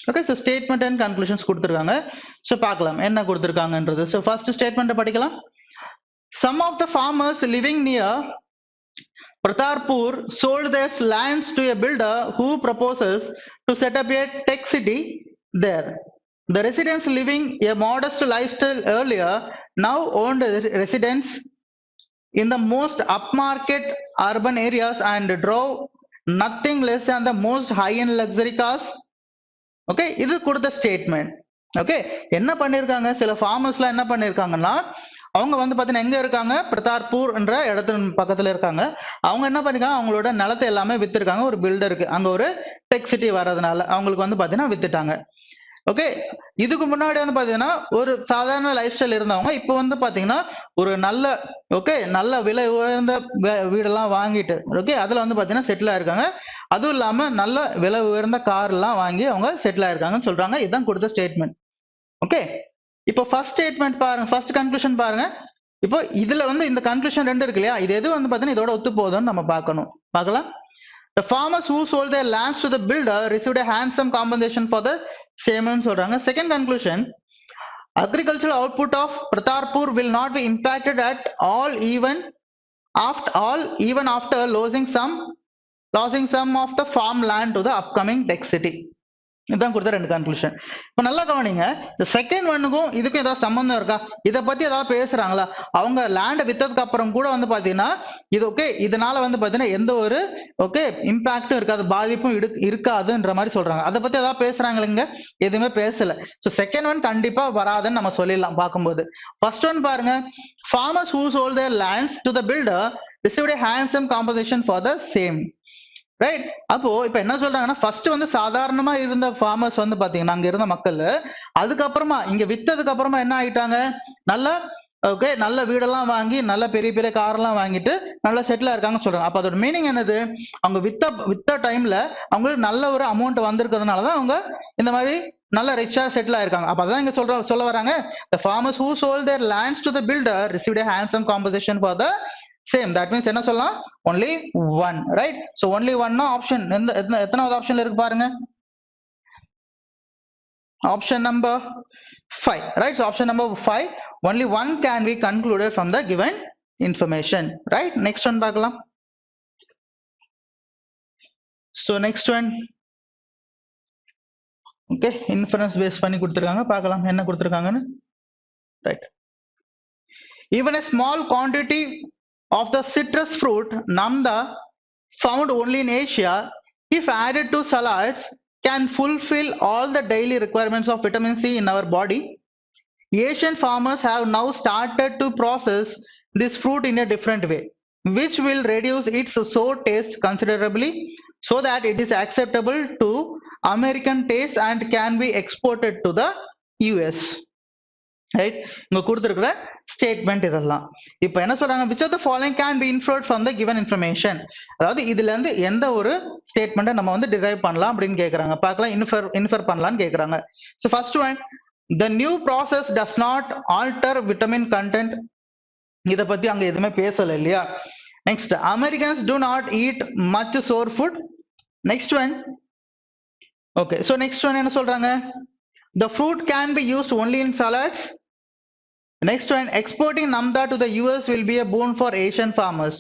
[SPEAKER 1] Okay, so statement and conclusions கொடுத்திருக்காங்க. So பார்க்கலாம் என்ன கொடுத்திருக்காங்கன்றது. So first statement படிக்கலாம். Some of the farmers living near Pratarpur sold their lands to a builder who proposes to set up a tech city there. The residents living a modest lifestyle earlier now owned residence in the most upmarket urban areas and drove nothing less than the most high-end luxury cars. Okay, இது கொடுத்த ஸ்டேட்மெண்ட். ஓகே, என்ன பண்ணிருக்காங்க, சில ஃபார்மர்ஸ்லாம் என்ன பண்ணிருக்காங்கன்னா, அவங்க வந்து பாத்தீங்கன்னா எங்க இருக்காங்க, பிரதார்பூர் என்ற இடத்துல பக்கத்துல இருக்காங்க. அவங்க என்ன பண்ணிருக்காங்க, அவங்களோட நிலத்தை எல்லாமே வித்திருக்காங்க ஒரு பில்டருக்கு. அங்க ஒரு டெக் சிட்டி வர்றதுனால அவங்களுக்கு வந்து பாத்தீங்கன்னா வித்துட்டாங்க. ஓகே, இதுக்கு முன்னாடி வந்து பாத்தீங்கன்னா ஒரு சாதாரண லைஃப் ஸ்டைல் இருந்தவங்க இப்போ வந்து பாத்தீங்கன்னா ஒரு நல்ல நல்ல விலை உயர்ந்த வீடெல்லாம் வாங்கிட்டு அதுல வந்து பாத்தீங்கன்னா செட்டில் ஆயிருக்காங்க. அதுவும் இல்லாம நல்ல விலை உயர்ந்த கார் எல்லாம் வாங்கி அவங்க செட்டில் ஆயிருக்காங்கன்னு சொல்றாங்க. இதுதான் கொடுத்த ஸ்டேட்மெண்ட். ஓகே, இப்போ ஃபர்ஸ்ட் ஸ்டேட்மெண்ட் பாருங்க, ஃபர்ஸ்ட் கன்க்ளூஷன் பாருங்க. இப்போ இதுல வந்து இந்த கன்க்ளூஷன் ரெண்டு இருக்கு இல்லையா, இது எது வந்து பாத்தீங்கன்னா இதோட ஒத்து போகுதுன்னு நம்ம பார்க்கலாம். The farmers who sold their lands to the builder received a handsome compensation for the same ன்னு சொல்றாங்க. Second conclusion, agricultural output of Pratarpur will not be impacted at all even after losing some of the farmland to the upcoming tech city. இதுதான் கொடுத்த ரெண்டு கன்க்ளூஷன். இப்ப நல்லா கவனிங்க, இந்த செகண்ட் ஒன்னுக்கும் இதுக்கும் ஏதாவது சம்பந்தம் இருக்கா, இதை பத்தி ஏதாவது பேசுறாங்களா? அவங்க லேண்ட் வித்ததுக்கு அப்புறம் கூட வந்து பாத்தீங்கன்னா இது இதனால வந்து பாத்தீங்கன்னா எந்த ஒரு இம்பாக்டும் இருக்காது, பாதிப்பும் இருக்காதுன்ற மாதிரி சொல்றாங்க. அதை பத்தி ஏதாவது பேசுறாங்க? எதுவுமே பேசல. சோ செகண்ட் ஒன் கண்டிப்பா வராதுன்னு நம்ம சொல்லிடலாம் பார்க்கும்போது. ஃபர்ஸ்ட் ஒன் பாருங்க, farmers who sold their lands to the builder received a handsome compensation for the same. Right, அப்போ இப்ப என்ன சொல்றாங்கன்னா, ஃபர்ஸ்ட் வந்து சாதாரணமா இருந்த ஃபார்மர்ஸ் வந்து பாத்தீங்கன்னா அங்க இருந்த மக்கள், அதுக்கப்புறமா இங்க வித்ததுக்கு அப்புறமா என்ன ஆயிட்டாங்க, நல்ல வீடெல்லாம் வாங்கி நல்ல பெரிய பெரிய கார் எல்லாம் வாங்கிட்டு நல்லா செட்டில் இருக்காங்க சொல்றாங்க. அப்ப அதோட மீனிங் என்னது, அவங்க வித்த டைம்ல அவங்களுக்கு நல்ல ஒரு அமௌண்ட் வந்திருக்கிறதுனாலதான் அவங்க இந்த மாதிரி நல்ல ரிச்சா செட்டில் ஆயிருக்காங்க. அப்ப அதான் இங்க சொல்ல வராங்க, the farmers who sold their lands to the builder received a handsome compensation for the same. That means என்ன சொல்லலாம், only one, right? So only one னா ஆப்ஷன் எத்தனாவது ஆப்ஷன்ல இருக்கு பாருங்க, option number 5, right? So option number 5, only one can be concluded from the given information, right? Next one பார்க்கலாம். So next one, okay, inference based பண்ணி கொடுத்திருக்காங்க, பார்க்கலாம் என்ன கொடுத்திருக்காங்கன்னு. Right, even a small quantity of the citrus fruit namda found only in Asia, if added to salads, can fulfill all the daily requirements of vitamin C in our body. Asian farmers have now started to process this fruit in a different way, which will reduce its sour taste considerably so that it is acceptable to American taste and can be exported to the US. Right, இங்க கொடுத்திருக்கிற ஸ்டேட்மெண்ட் இதெல்லாம். இப்ப என்ன சொல்றாங்க, which of the following can be inferred from the given information, அதாவது இதுல இருந்து எந்த ஒரு ஸ்டேட்மெண்ட்டை நம்ம வந்து டிரைவ் பண்ணலாம் அப்படின்னு கேக்குறாங்க. பார்க்கலாம், இன்ஃபர் பண்ணலாம்னு கேக்குறாங்க. So first one, the new process does not alter vitamin content. இத பத்தி அங்க எதுவுமே பேசல இல்லையா. Next, Americans do not eat much sour food. Next one, okay, so next one என்ன சொல்றாங்க, the fruit can be used only in salads. Next one, exporting namda to the US will be a boon for Asian farmers.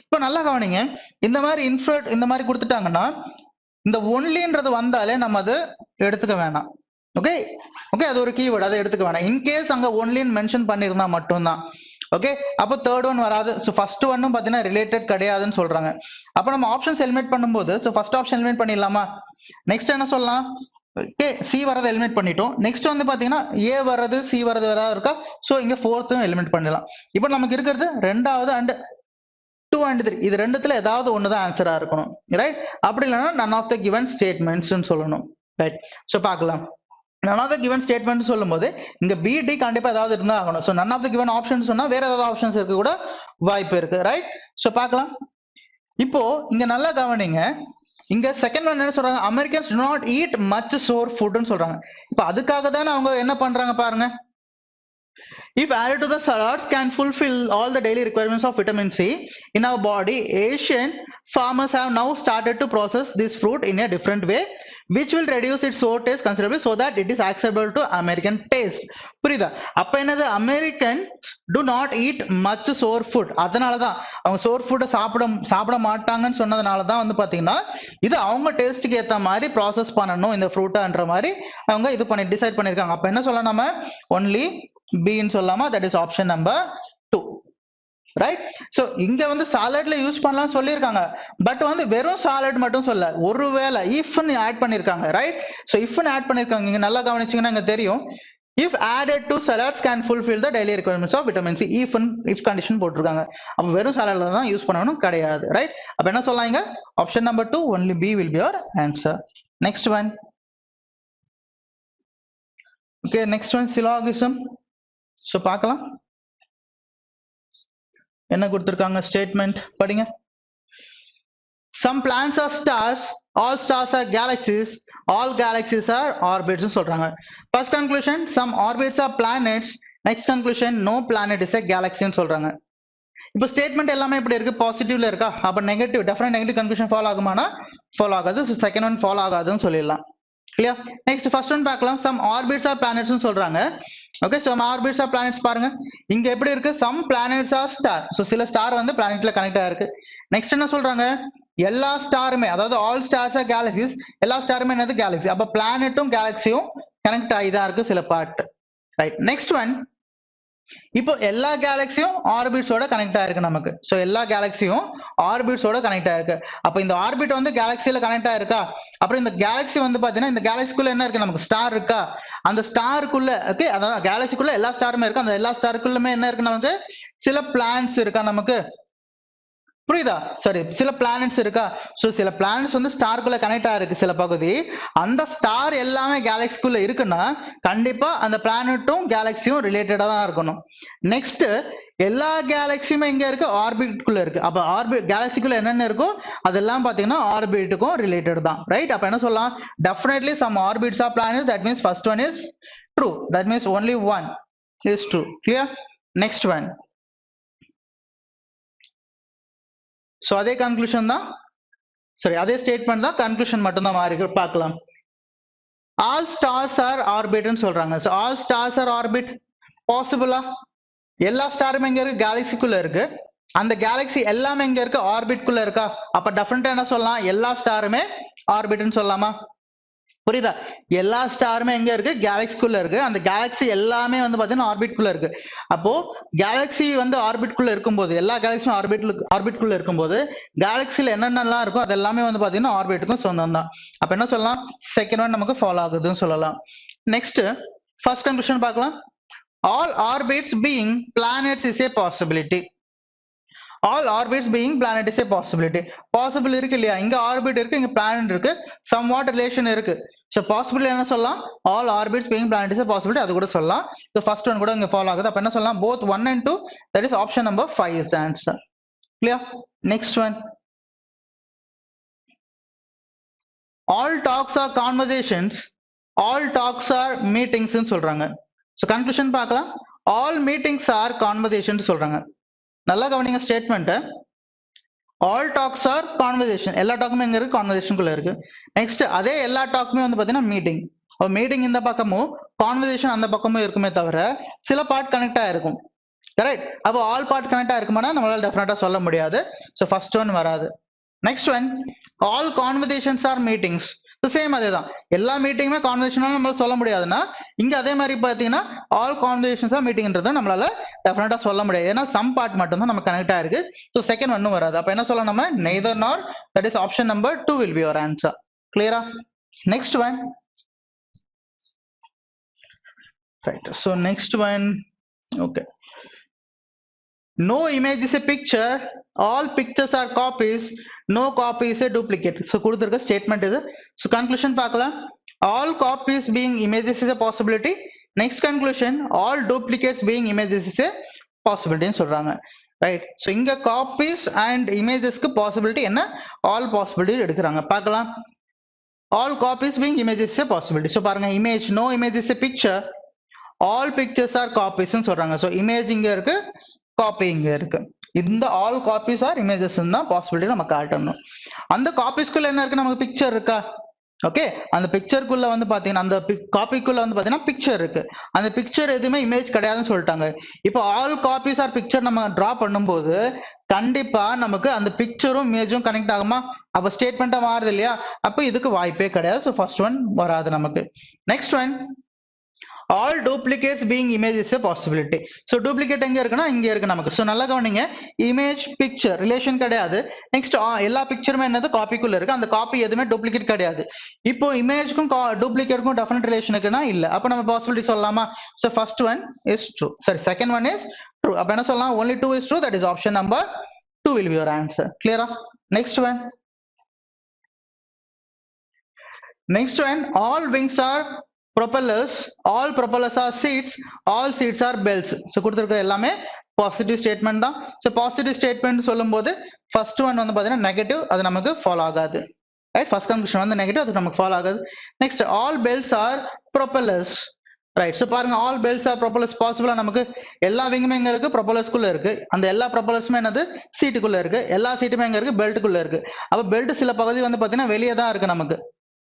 [SPEAKER 1] இப்போ நல்லா கவனிங்க, இந்த மாதிரி இந்த மாதிரி கொடுத்துட்டாங்கன்னா இந்த ஒன்லின்றது வந்தாலே நம்ம அதை எடுத்துக்க வேணாம். ஓகே, அது ஒரு கீவேர்டு, அதை எடுத்துக்க வேணாம். இன்கேஸ் அங்க ஒன்லின்னு மென்ஷன் பண்ணிருந்தா மட்டும்தான். ஓகே, அப்போ தேர்ட் ஒன் வராது. ஸோ ஃபர்ஸ்ட் ஒன்னும் பார்த்தீங்கன்னா ரிலேட்டட் கிடையாதுன்னு சொல்றாங்க. அப்போ நம்ம ஆப்ஷன்ஸ் எலிமினேட் பண்ணும்போது ஃபர்ஸ்ட் ஆப்ஷன் எலிமினேட் பண்ணிடலாமா. நெக்ஸ்ட் என்ன சொல்லலாம், ஓகே, சி வரதை எலிமினேட் பண்ணிட்டோம். நெக்ஸ்ட் வந்து பாத்தீங்கன்னா ஏ வர்றது சி வர்றது வேற இருக்கா, சோ இங்க ஃபோர்த்தும் எலிமினேட் பண்ணிடலாம். இப்போ நமக்கு இருக்கிறது ரெண்டாவது அண்ட் 2 and 3, இது ரெண்டுத்துல ஏதாவது ஒண்ணுதான் ஆன்சரா இருக்கணும், ரைட்? அப்படி இல்லைன்னா none of the given statements சொல்லணும், ரைட்? சோ பார்க்கலாம், none of the given statements சொல்லும் போது இங்க பிடி கண்டிப்பா ஏதாவது இருந்தா ஆகணும். So none of the given options சொன்னா வேற ஏதாவது ஆப்ஷன்ஸ் இருக்க கூட வாய்ப்பு இருக்கு, ரைட்? சோ பார்க்கலாம். இப்போ இங்க நல்லா கவனிங்க, இங்க செகண்ட் ஒன் என்ன சொல்றாங்க, Americans do not eat much sour food ன்னு சொல்றாங்க. இப்ப அதுக்காக தானே அவங்க என்ன பண்றாங்க பாருங்க, if added to the salads can fulfill all the daily requirements of vitamin C in our body. Asian farmers have now started to process this fruit in a different way, which will reduce its sour taste considerably so that it is acceptable to American taste. புரியுதா? அப்ப என்னது, Americans do not eat much sour food. அதனாலதான் அவங்க sour food சாப்பிட மாட்டாங்கன்னு சொன்னதுனாலதான் வந்து பாத்தீங்கன்னா இது அவங்க டேஸ்டுக்கு ஏத்த மாதிரி ப்ராசஸ் பண்ணணும் இந்த ஃப்ரூட்டான்ற மாதிரி அவங்க இது பண்ணி டிசைட் பண்ணிருக்காங்க. அப்ப என்ன சொல்லலாம், நம்ம ஒன்லி B ன்னு சொல்லாமா, that is option number 2, right? So இங்க வந்து சாலட்ல யூஸ் பண்ணலாம் சொல்லியிருக்காங்க பட் வந்து வெறும் சாலட் மட்டும் சொல்ல ஒருவேளை இஃப்னு ஆட் பண்ணிருக்காங்க ரைட் சோ இஃப்னு ஆட் பண்ணிருக்காங்க இங்க நல்லா கவனிச்சீங்கன்னா இங்க தெரியும் if added to salads can fulfill the daily requirements of vitamin C if condition போட்டுருக்காங்க அப்ப வெறும் சாலட்ல தான் யூஸ் பண்ணணும் கிடையாது ரைட் அப்ப என்ன சொல்லலாங்க option number 2 only B will be your answer next one okay next one syllogism so பார்க்கலாம் என்ன கொடுத்திருக்காங்க ஸ்டேட்மெண்ட் படிங்க some planets are stars all stars are galaxies all galaxies are orbits னு சொல்றாங்க first conclusion some orbits are planets next conclusion no planet is a galaxy னு சொல்றாங்க இப்போ ஸ்டேட்மெண்ட் எல்லாமே இப்படி இருக்கு பாசிட்டிவ்ல இருக்கா அப்ப negative definite negative conclusion follow ஆகுமானா ஃபாலோ ஆகாது சோ செகண்ட் ஒன் ஃபாலோ ஆகாதுன்னு சொல்லிடலாம் கிளியர் நெக்ஸ்ட் ஃபர்ஸ்ட் ஒன் பார்க்கலாம் some orbits are planets னு சொல்றாங்க okay some orbits are planets பாருங்க இங்க எப்படி இருக்கு some planets are star so சில ஸ்டார் வந்து பிளானட்ல கனெக்ட் ஆயிருக்கு நெக்ஸ்ட் என்ன சொல்றாங்க எல்லா ஸ்டாருமே அதாவது ஆல் ஸ்டார்ஸ் ஆர் கேலக்சிஸ் எல்லா ஸ்டாருமே என்னது கேலக்சி அப்ப பிளானட்டும் கேலக்சியும் கனெக்ட் ஆகிதான் இருக்கு சில பார்ட் ரைட் நெக்ஸ்ட் ஒன் இப்போ எல்லா கேலக்சியும் ஆர்பிட்ஸோட கனெக்ட் ஆயிருக்கு நமக்கு சோ எல்லா கேலக்சியும் ஆர்பிட்ஸோட கனெக்ட் ஆயிருக்கு அப்ப இந்த ஆர்பிட் வந்து கேலக்சில கனெக்ட் ஆயிருக்கா அப்புறம் இந்த கேலக்சி வந்து பாத்தீங்கன்னா இந்த கேலக்சிக்குள்ள என்ன இருக்கு நமக்கு ஸ்டார் இருக்கா அந்த ஸ்டாருக்குள்ள ஓகே அதாவது கேலக்சிக்குள்ள எல்லா ஸ்டாருமே இருக்கு அந்த எல்லா ஸ்டாருக்குள்ளமே என்ன இருக்கு நமக்கு சில பிளானட்ஸ் இருக்கா நமக்கு புரியுதா சாரி சில பிளானட்ஸ் இருக்கா சோ சில பிளானட்ஸ் வந்து ஸ்டார்க்குள்ள கனெக்ட் ஆயிருக்கு சில பகுதி அந்த ஸ்டார் எல்லாமே கேலக்சிக்குள்ள இருக்குன்னா கண்டிப்பா அந்த பிளானட்டும் கேலக்சியும் ரிலேட்டடா தான் இருக்கணும் நெக்ஸ்ட் எல்லா கேலக்சியுமே எங்க இருக்கு ஆர்பிட்குள்ள இருக்கு அப்ப ஆர்பிட் கேலக்சிக்குள்ள என்னென்ன இருக்கோ அதெல்லாம் பாத்தீங்கன்னா ஆர்பிட்டுக்கும் ரிலேட்டட் தான் ரைட் அப்ப என்ன சொல்லலாம் definitely some orbits are planets that means first one is true that means only one is true clear next one so அதே கன்க்ளூஷன் தான் சரி அதே ஸ்டேட்மெண்ட் தான் கன்க்ளூஷன் மட்டும் தான் மாறி பார்க்கலாம் ஆல் ஸ்டார்ஸ் ஆர் ஆர்பிட்னு சொல்றாங்க so all stars are orbit பாசிபிளா எல்லா ஸ்டாருமே எங்க இருக்கு கேலக்சிக்குள்ள இருக்கு அந்த கேலக்சி எல்லாமே எங்க இருக்கு ஆர்பிட்குள்ள இருக்கா அப்ப டெஃபினட்டா என்ன சொல்லலாம் எல்லா ஸ்டாருமே ஆர்பிட்னு சொல்லலாமா புரியுதா எல்லா ஸ்டாருமே எங்க இருக்கு கேலக்சிக்குள்ள இருக்கு அந்த கேலக்சி எல்லாமே வந்து பாத்தீங்கன்னா ஆர்பிட்குள்ள இருக்கு அப்போ கேலக்சி வந்து ஆர்பிட்குள்ள இருக்கும்போது எல்லா கேலக்சியும் ஆர்பிட்குள்ள இருக்கும்போது கேலக்சில என்னென்னலாம் இருக்கோ அது எல்லாமே வந்து பாத்தீங்கன்னா ஆர்பிட்டுக்கும் சொந்தம் தான் அப்ப என்ன சொல்லலாம் செகண்ட் ஒன் நமக்கு ஃபாலோ ஆகுதுன்னு சொல்லலாம் நெக்ஸ்ட் ஃபர்ஸ்ட் கன்க்ளூஷன் பார்க்கலாம் all orbits being planets is a possibility all orbits being planet is a possibility possible இருக்கு இல்லையா இங்க ஆர்பிட் இருக்கு இங்க பிளானட் இருக்கு somewhat relation இருக்கு சோ பாசிபிள் என்ன சொல்லலாம் all orbits being planet is a possibility அது கூட சொல்லலாம் சோ ஃபர்ஸ்ட் ஒன் கூட இங்க ஃபாலோ ஆகுது அப்ப என்ன சொல்லலாம் both 1 and 2 that is option number 5 is the answer clear next one all talks are conversations all talks are meetings னு சொல்றாங்க சோ கன்க்ளூஷன் பார்க்கலாம் all meetings are conversations சொல்றாங்க நல்லா கவனிங்க statement all talks are conversation எல்லா டாக்குமே எங்க இருக்கு கான்வர்சேஷனுக்குள்ள இருக்கு நெக்ஸ்ட் அதே எல்லா டாக்குமே வந்து பாத்தீங்கன்னா மீட்டிங் மீட்டிங் இந்த பக்கமும் கான்வர்சேஷன் அந்த பக்கமும் இருக்குமே தவிர சில பார்ட் கனெக்ட் ஆயிருக்கும் கரெக்ட் அப்போ ஆல் பார்ட் கனெக்ட் ஆயிருக்குமானா நம்மளால டெஃபினட்டா சொல்ல முடியாது சோ ஃபர்ஸ்ட் ஒன் வராது next one all conversations are meetings same அதேதான் எல்லா மீட்டிங்குமே கான்வர்சேஷனால நம்மளால சொல்ல முடியாதுன்னா இங்க அதே மாதிரி பாத்தீங்கன்னா ஆல் கான்வர்சேஷன்ஸ் ஆர் மீட்டிங்ன்றத நம்மளால டெஃபினட்டா சொல்ல முடியாது ஏன்னா சம் பார்ட் மட்டும் தான் நம்ம கனெக்ட் ஆயிருக்கு சோ செகண்ட் ஒன்னும் வராது அப்ப என்ன சொல்லலாம் நம்ம neither nor that is option number 2 will be your answer clear next one right so next one okay no image is a picture all pictures are copies no copy is a duplicate so கொடுத்திருக்க ஸ்டேட்மெண்ட் இது so conclusion பார்க்கலாம் all copies being images is a possibility next conclusion all duplicates being images is a possibility ன்னு சொல்றாங்க ரைட் so இங்க copies and imagesக்கு possibility என்ன all possibility எடுக்கறாங்க பார்க்கலாம் all copies being images is a possibility so பாருங்க image no image is a picture all pictures are copies ன்னு சொல்றாங்க so image இங்க இருக்கு copy இங்க இருக்கு இந்த ஆல் காப்பீஸ் ஆர் இமேஜஸ் தான் பாசிபிலிட்டி நம்ம காட்டணும் அந்த காப்பீஸ்க்குள்ள என்ன இருக்கு நமக்கு பிக்சர் இருக்கா ஓகே அந்த பிக்சருக்குள்ள வந்து பாத்தீங்கன்னா அந்த காப்பிக்குள்ள வந்து பாத்தீங்கன்னா பிக்சர் இருக்கு அந்த பிக்சர் எதுவுமே இமேஜ் கிடையாதுன்னு சொல்லிட்டாங்க இப்போ ஆல் காப்பீஸ் ஆர் பிக்சர் நம்ம டிரா பண்ணும்போது கண்டிப்பா நமக்கு அந்த பிக்சரும் இமேஜும் கனெக்ட் ஆகுமா அப்ப ஸ்டேட்மெண்டா மாறுது இல்லையா அப்ப இதுக்கு வாய்ப்பே கிடையாது ஸோ ஃபர்ஸ்ட் ஒன் வராது நமக்கு next one all duplicates being image is a possibility. So duplicate எங்க இருக்குன்னா இங்க இருக்கு நமக்கு. So நல்லா கவனிங்க, image picture ரிலேஷன் கிடையாது. நெக்ஸ்ட் எல்லா பிக்சருமே என்னது காப்பிக்குள்ள இருக்கு, அந்த காப்பி எதுவுமே டூப்ளிகேட் கிடையாது. இப்போ இமேஜ்க்கும் டூப்ளிகேட்க்கும் டெஃபினட் ரிலேஷன் இருக்குன்னா இல்ல, அப்ப நம்ம பாசிபிலிட்டி சொல்லலாமா? So first one is true, sorry second one is true. அப்ப என்ன சொல்லலாம்? only 2 is true, that is option number 2 will be your answer. Clear? Next one. Next one, all wings are propellers, all propellers are seats, all seats are belts. So கொடுத்திருக்க எல்லாமே பாசிட்டிவ் ஸ்டேட்மெண்ட் தான். So பாசிட்டிவ் ஸ்டேட்மெண்ட் சொல்லும்போது ஃபர்ஸ்ட் ஒன் வந்து பாத்தீங்கன்னா நெகட்டிவ், அது நமக்கு ஃபாலோ ஆகாது. ரைட், ஃபர்ஸ்ட் கன்க்ளூஷன் வந்து நெகட்டிவ், அது நமக்கு ஃபாலோ ஆகாது. Next all belts are propellers. Right, so பாருங்க ஆல் பெல்ட்ஸ் ஆர் ப்ரொப்பலர்ஸ் பாசிபிளா நமக்கு எல்லா விங்குமே எங்க இருக்கு? ப்ரொப்பலர்ஸ்குள்ள இருக்கு. அந்த எல்லா ப்ரொப்பலர்ஸுமே என்னது? சீட்டுக்குள்ள இருக்கு. எல்லா சீட்டுமே எங்க இருக்கு? பெல்ட்டுக்குள்ள இருக்கு. அப்ப பெல்ட் சில பகுதி வந்து பாத்தீங்கன்னா வெளியே தான் இருக்கு நமக்கு.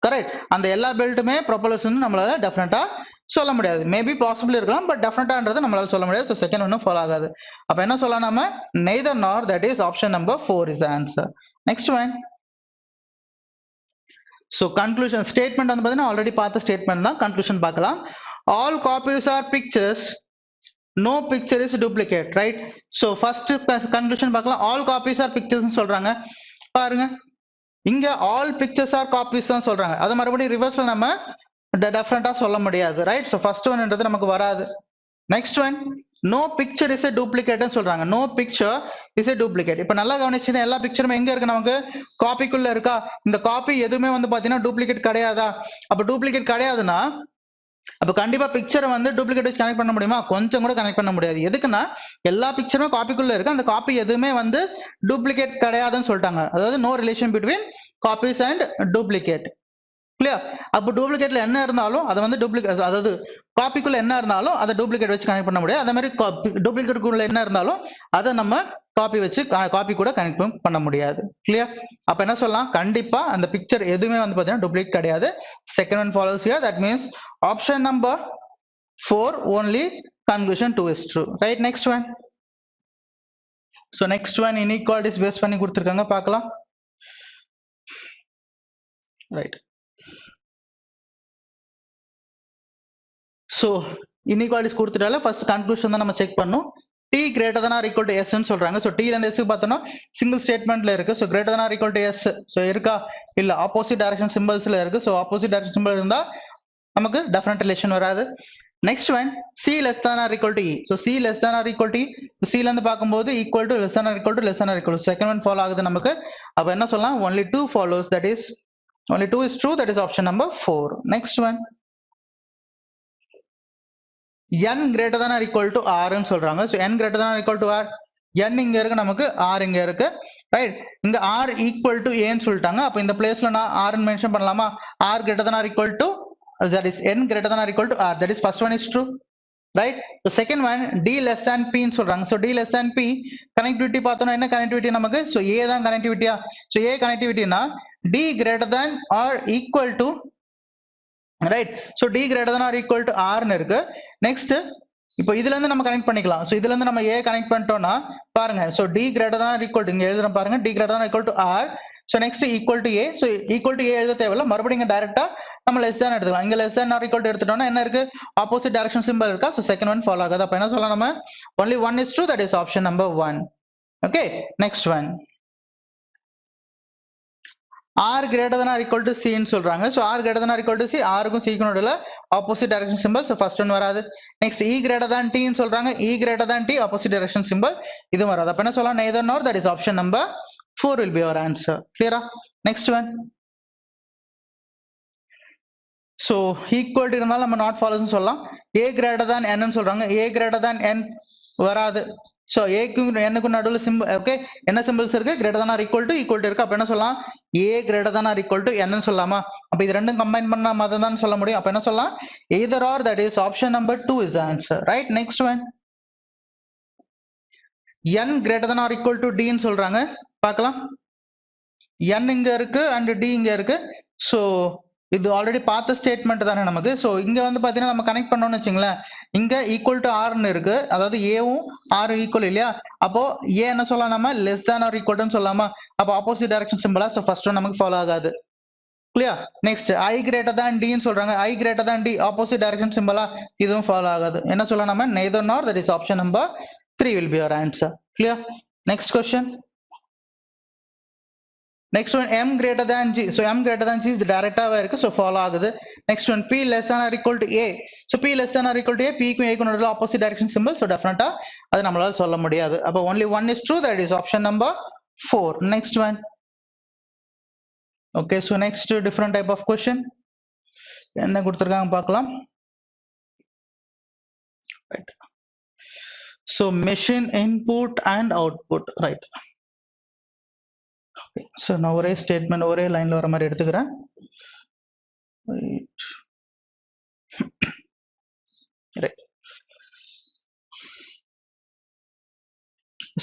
[SPEAKER 1] கரெக்ட், அந்த எல்லா பெல்ட்டுமே ப்ரொப்பலர்ஸ் நம்மளால டெஃபினட்டா சொல்ல முடியாது. மேபி பாசிபிள் இருக்கலாம், பட் டெஃபினட்டான்றது நம்மளால சொல்ல முடியாது. ஸோ செகண்ட் ஒன்னும் ஃபாலோ ஆகாது. அப்ப என்ன சொல்லலாம் நம்ம? Neither nor, that is option number 4 is the answer. Next one. So conclusion statement வந்து பாத்தீங்கன்னா ஆல்ரெடி பார்த்த ஸ்டேட்மெண்ட் தான். கன்க்ளூஷன் பார்க்கலாம். All copies are pictures, no picture is duplicate. Right, so first conclusion பார்க்கலாம். ஆல் காப்பீஸ் ஆர் பிக்சர்ஸ் சொல்றாங்க. பாருங்க இங்க ஆல் பிக்சர்ஸ் ஆர் காப்பீஸ் தான் சொல்றாங்க. அது மறுபடியும் ரிவர்ஸ்ல நம்ம டெஃபரண்டா சொல்ல முடியாது. ரைட், ஸோ ஃபர்ஸ்ட் ஒன்ன்றது நமக்கு வராது. Next one, no picture is a டூப்ளிகேட்னு சொல்றாங்க. No picture is a duplicate. இப்ப நல்லா கவனிச்சுன்னா எல்லா பிக்சருமே எங்க இருக்கு? நமக்கு காப்பிக்குள்ள இருக்கா? இந்த காப்பி எதுவுமே வந்து பாத்தீங்கன்னா டூப்ளிகேட் கிடையாதா? அப்ப டூப்ளிகேட் கிடையாதுன்னா அப்ப கண்டிப்பா பிக்சரை வந்து டூப்ளிகேட் வச்சு கனெக்ட் பண்ண முடியுமா? கொஞ்சம் கூட கனெக்ட் பண்ண முடியாது. எதுக்குன்னா எல்லா பிக்சருமே காப்பிக்குள்ள இருக்கு, அந்த காப்பி எதுவுமே வந்து டூப்ளிகேட் கிடையாதுன்னு சொல்லிட்டாங்க. அதாவது no relation between copies and duplicate. Clear? அப்போ டூப்ளிகேட்ல என்ன இருந்தாலும் அதை வந்து டூப்ளிகேட், அதாவது காப்பிக்குள்ள என்ன இருந்தாலும் அதை டூப்ளிகேட் வச்சு கனெக்ட் பண்ண முடியாது. அதே மாதிரி டூப்ளிகேட்டுக்குள்ள என்ன இருந்தாலும் அதை நம்ம காப்பி வச்சு காப்பி கூட கனெக்ட் பண்ண முடியாது. கிளியர்? அப்ப என்ன சொல்லலாம்? கண்டிப்பா அந்த பிக்சர் எதுவுமே வந்து பாத்தீங்கன்னா டூப்ளிகேட் கிடையாது. Second one follows here, that means option number 4 only conclusion 2 is true. Right, next one. So next one inequalities base பண்ணி கொடுத்திருக்காங்க, பார்க்கலாம். Right. So inequalities கொடுத்துட்டால first conclusion தான் நம்ம செக் பண்ணோம். t greater than or equal to s ன்னு சொல்றாங்க. So t ல இருந்து s க்கு பார்த்தோம்னா சிங்கிள் ஸ்டேட்மெண்ட்ல இருக்கு. So greater than or equal to s. So இருக்கா? இல்ல, ஆப்போசிட் டைரக்ஷன் சிம்பல்ஸ்ல இருக்கு. So ஆப்போசிட் டைரக்ஷன் சிம்பல் இருந்தா நமக்கு டெஃபினட் ரிலேஷன் வராது. Next one, c less than or equal to e. So c less than or equal to e. c ல இருந்து பாக்கும்போது equal to less than or equal to less than or equal to. Second one follow ஆகுது நமக்கு. அப்ப என்ன சொல்லலாம்? only 2 follows, that is only 2 is true, that is option number 4. Next one, n greater than or equal to r ன்னு சொல்றாங்க. So n greater than or equal to r, n இங்க இருக்கு, நமக்கு r இங்க இருக்கு. ரைட், இங்க r equal to a ன்னு சொல்லிட்டாங்க. அப்ப இந்த பிளேஸ்ல நான் r ன்னு மென்ஷன் பண்ணலாமா? r greater than or equal to, that is n greater than or equal to r, that is first one is true. Right, so second one, d less than p ன்னு சொல்றாங்க. So d less than p, connectivity பார்த்தோம்னா என்ன connectivity நமக்கு? So a தான் connectivity. So a connectivity னா d greater than or equal to, right, so d greater than or equal to r ன்னு இருக்கு. நெக்ஸ்ட் இப்போ இதுல இருந்து நம்ம கனெக்ட் பண்ணிக்கலாம். சோ இதுல இருந்து நம்ம a கனெக்ட் பண்ணிட்டோம்னா பாருங்க, so d greater than or equal to, இங்க எழுதுறேன் பாருங்க, d greater than or equal to r. so next equal to a. so equal to a எழுத தேவையில்ல, மறுபடியும் இங்க டைரக்டா நம்ம less than எடுத்துக்கலாம். இங்க less than or equal to எடுத்துட்டோம்னா என்ன இருக்கு? ஆப்போசிட் டைரக்ஷன் சிம்பல் இருக்கா? so second one follow ஆகாது. அப்ப என்ன சொல்லலாம் நம்ம? only one is true, that is option number 1. okay, next one, r greater than or equal to c ன்னு சொல்றாங்க. so r greater than or equal to c, r க்கும் c க்கும் நடுவுல opposite direction symbol, so first one வராது. next e greater than t ன்னு சொல்றாங்க. e greater than t, opposite direction symbol, இதுவும் வராது. அப்ப என்ன சொல்லலாம்? neither nor, that is option number 4 will be your answer. clear? next one, so equal to இருந்தாலும் நம்ம not follows ன்னு சொல்லலாம். a greater than n ன்னு சொல்றாங்க. a greater than n வராது. so a க்கும் n க்கும் நடுவுல சிம்பல், ஓகே, என்ன சிம்பல்ஸ் இருக்கு? greater than or equal to இருக்கு. அப்ப என்ன சொல்லலாம்? a greater than or equal to n ன்னு சொல்லலாமா? அப்ப இது ரெண்டும் கம்பைன் பண்ணா மாதிரி தான் சொல்ல முடியும். அப்ப என்ன சொல்லலாம்? either or, that is option number 2 is the answer. right, next one, n greater than or equal to d ன்னு சொல்றாங்க. பார்க்கலாம், n இங்க இருக்கு and d இங்க இருக்கு. so இது ஆல்ரெடி பார்த்த ஸ்டேட்மெண்ட் தானே நமக்கு. சோ இங்க வந்து பாத்தீங்கன்னா நம்ம கனெக்ட் பண்ணோம்னு வச்சுங்களேன், இங்க ஈக்குவல் டு ஆர்னு இருக்கு, அதாவது ஏவும் ஆர் ஈக்குவல் இல்லையா? அப்போ ஏ என்ன சொல்லலாம்? நம்ம less than or equal to சொல்லலாமா? அப்போ ஆப்போசிட் டைரக்ஷன் சிம்பிளா? சோ ஃபர்ஸ்ட் ஒன் நமக்கு ஃபாலோ ஆகாது. clear. Next I greater than d ன்னு சொல்றாங்க. I greater than d opposite direction symbol இதுவும் ஃபாலோ ஆகாது. என்ன சொல்லலாம் நம்ம? neither nor, that is option number 3 will be your answer. Clear? Next question. Next one, m greater than g. So m greater than g is direct ஆவே இருக்கு, so follow ஆகுது. Next one, p less than or equal to a. So p less than or equal to a, p க்கும் a க்கும் நடுவுல opposite direction symbol, so definitely அது நம்மளால சொல்ல முடியாது. அப்ப only one is true, that is option number 4. Next one. Okay, so next different type of question. என்ன கொடுத்திருக்காங்க பார்க்கலாம். Right. So machine input and output, right. Okay, so நான் ஒரே statement ஒரே லைன்ல வர மாதிரி எடுத்துக்கிறேன். Right.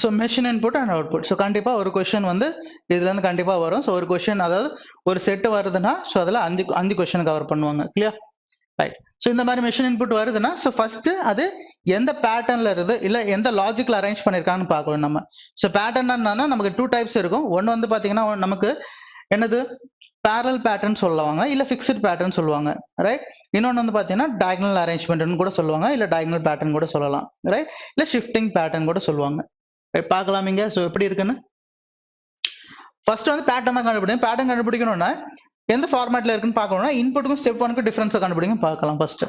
[SPEAKER 1] So machine input and output. So கண்டிப்பா ஒரு question வந்து இதுல இருந்து கண்டிப்பா வரும். So ஒரு question, அதாவது ஒரு செட் வருதுன்னா so அதுல 5 question கவர் பண்ணுவாங்க. கிளியர்? ரைட். ஸோ இந்த மாதிரி மெஷின் இன்புட் வருதுன்னா ஸோ ஃபர்ஸ்ட் அது எந்த பேட்டர்ன்ல இருந்து இல்ல எந்த லாஜிக்ல அரேஞ்ச் பண்ணிருக்காங்கன்னு பார்க்கணும் நம்ம. ஸோ பேட்டர்ன்னா நமக்கு 2 டைப்ஸ் இருக்கும். ஒன்னு வந்து பாத்தீங்கன்னா நமக்கு என்னது parallel பேட்டர்ன் சொல்லுவாங்க, இல்ல ஃபிக்ஸ்ட் பேட்டர்ன் சொல்லுவாங்க, ரைட். இன்னொன்னு வந்து பாத்தீங்கன்னா டயகனல் அரேஞ்ச்மெண்ட்னு கூட சொல்லுவாங்க, இல்ல டயகனல் பேட்டர்ன் கூட சொல்லலாம், ரைட். இல்ல ஷிஃப்டிங் பேட்டர்ன் கூட சொல்லுவாங்க. பார்க்கலாம் இங்க. ஸோ எப்படி இருக்குன்னு ஃபர்ஸ்ட் வந்து பேட்டர்ன் தான் கண்டுபிடிக்கணும். பேட்டர்ன் கண்டுபிடிக்கணும்னா எந்த ஃபார்மேட்ல இருக்குன்னு பார்க்கணும்னா இன்புட்டுக்கும் ஸ்டெப் 1க்கு டிஃபரன்ஸ் கண்டுபிடிங்க பார்க்கலாம். ஃபர்ஸ்ட்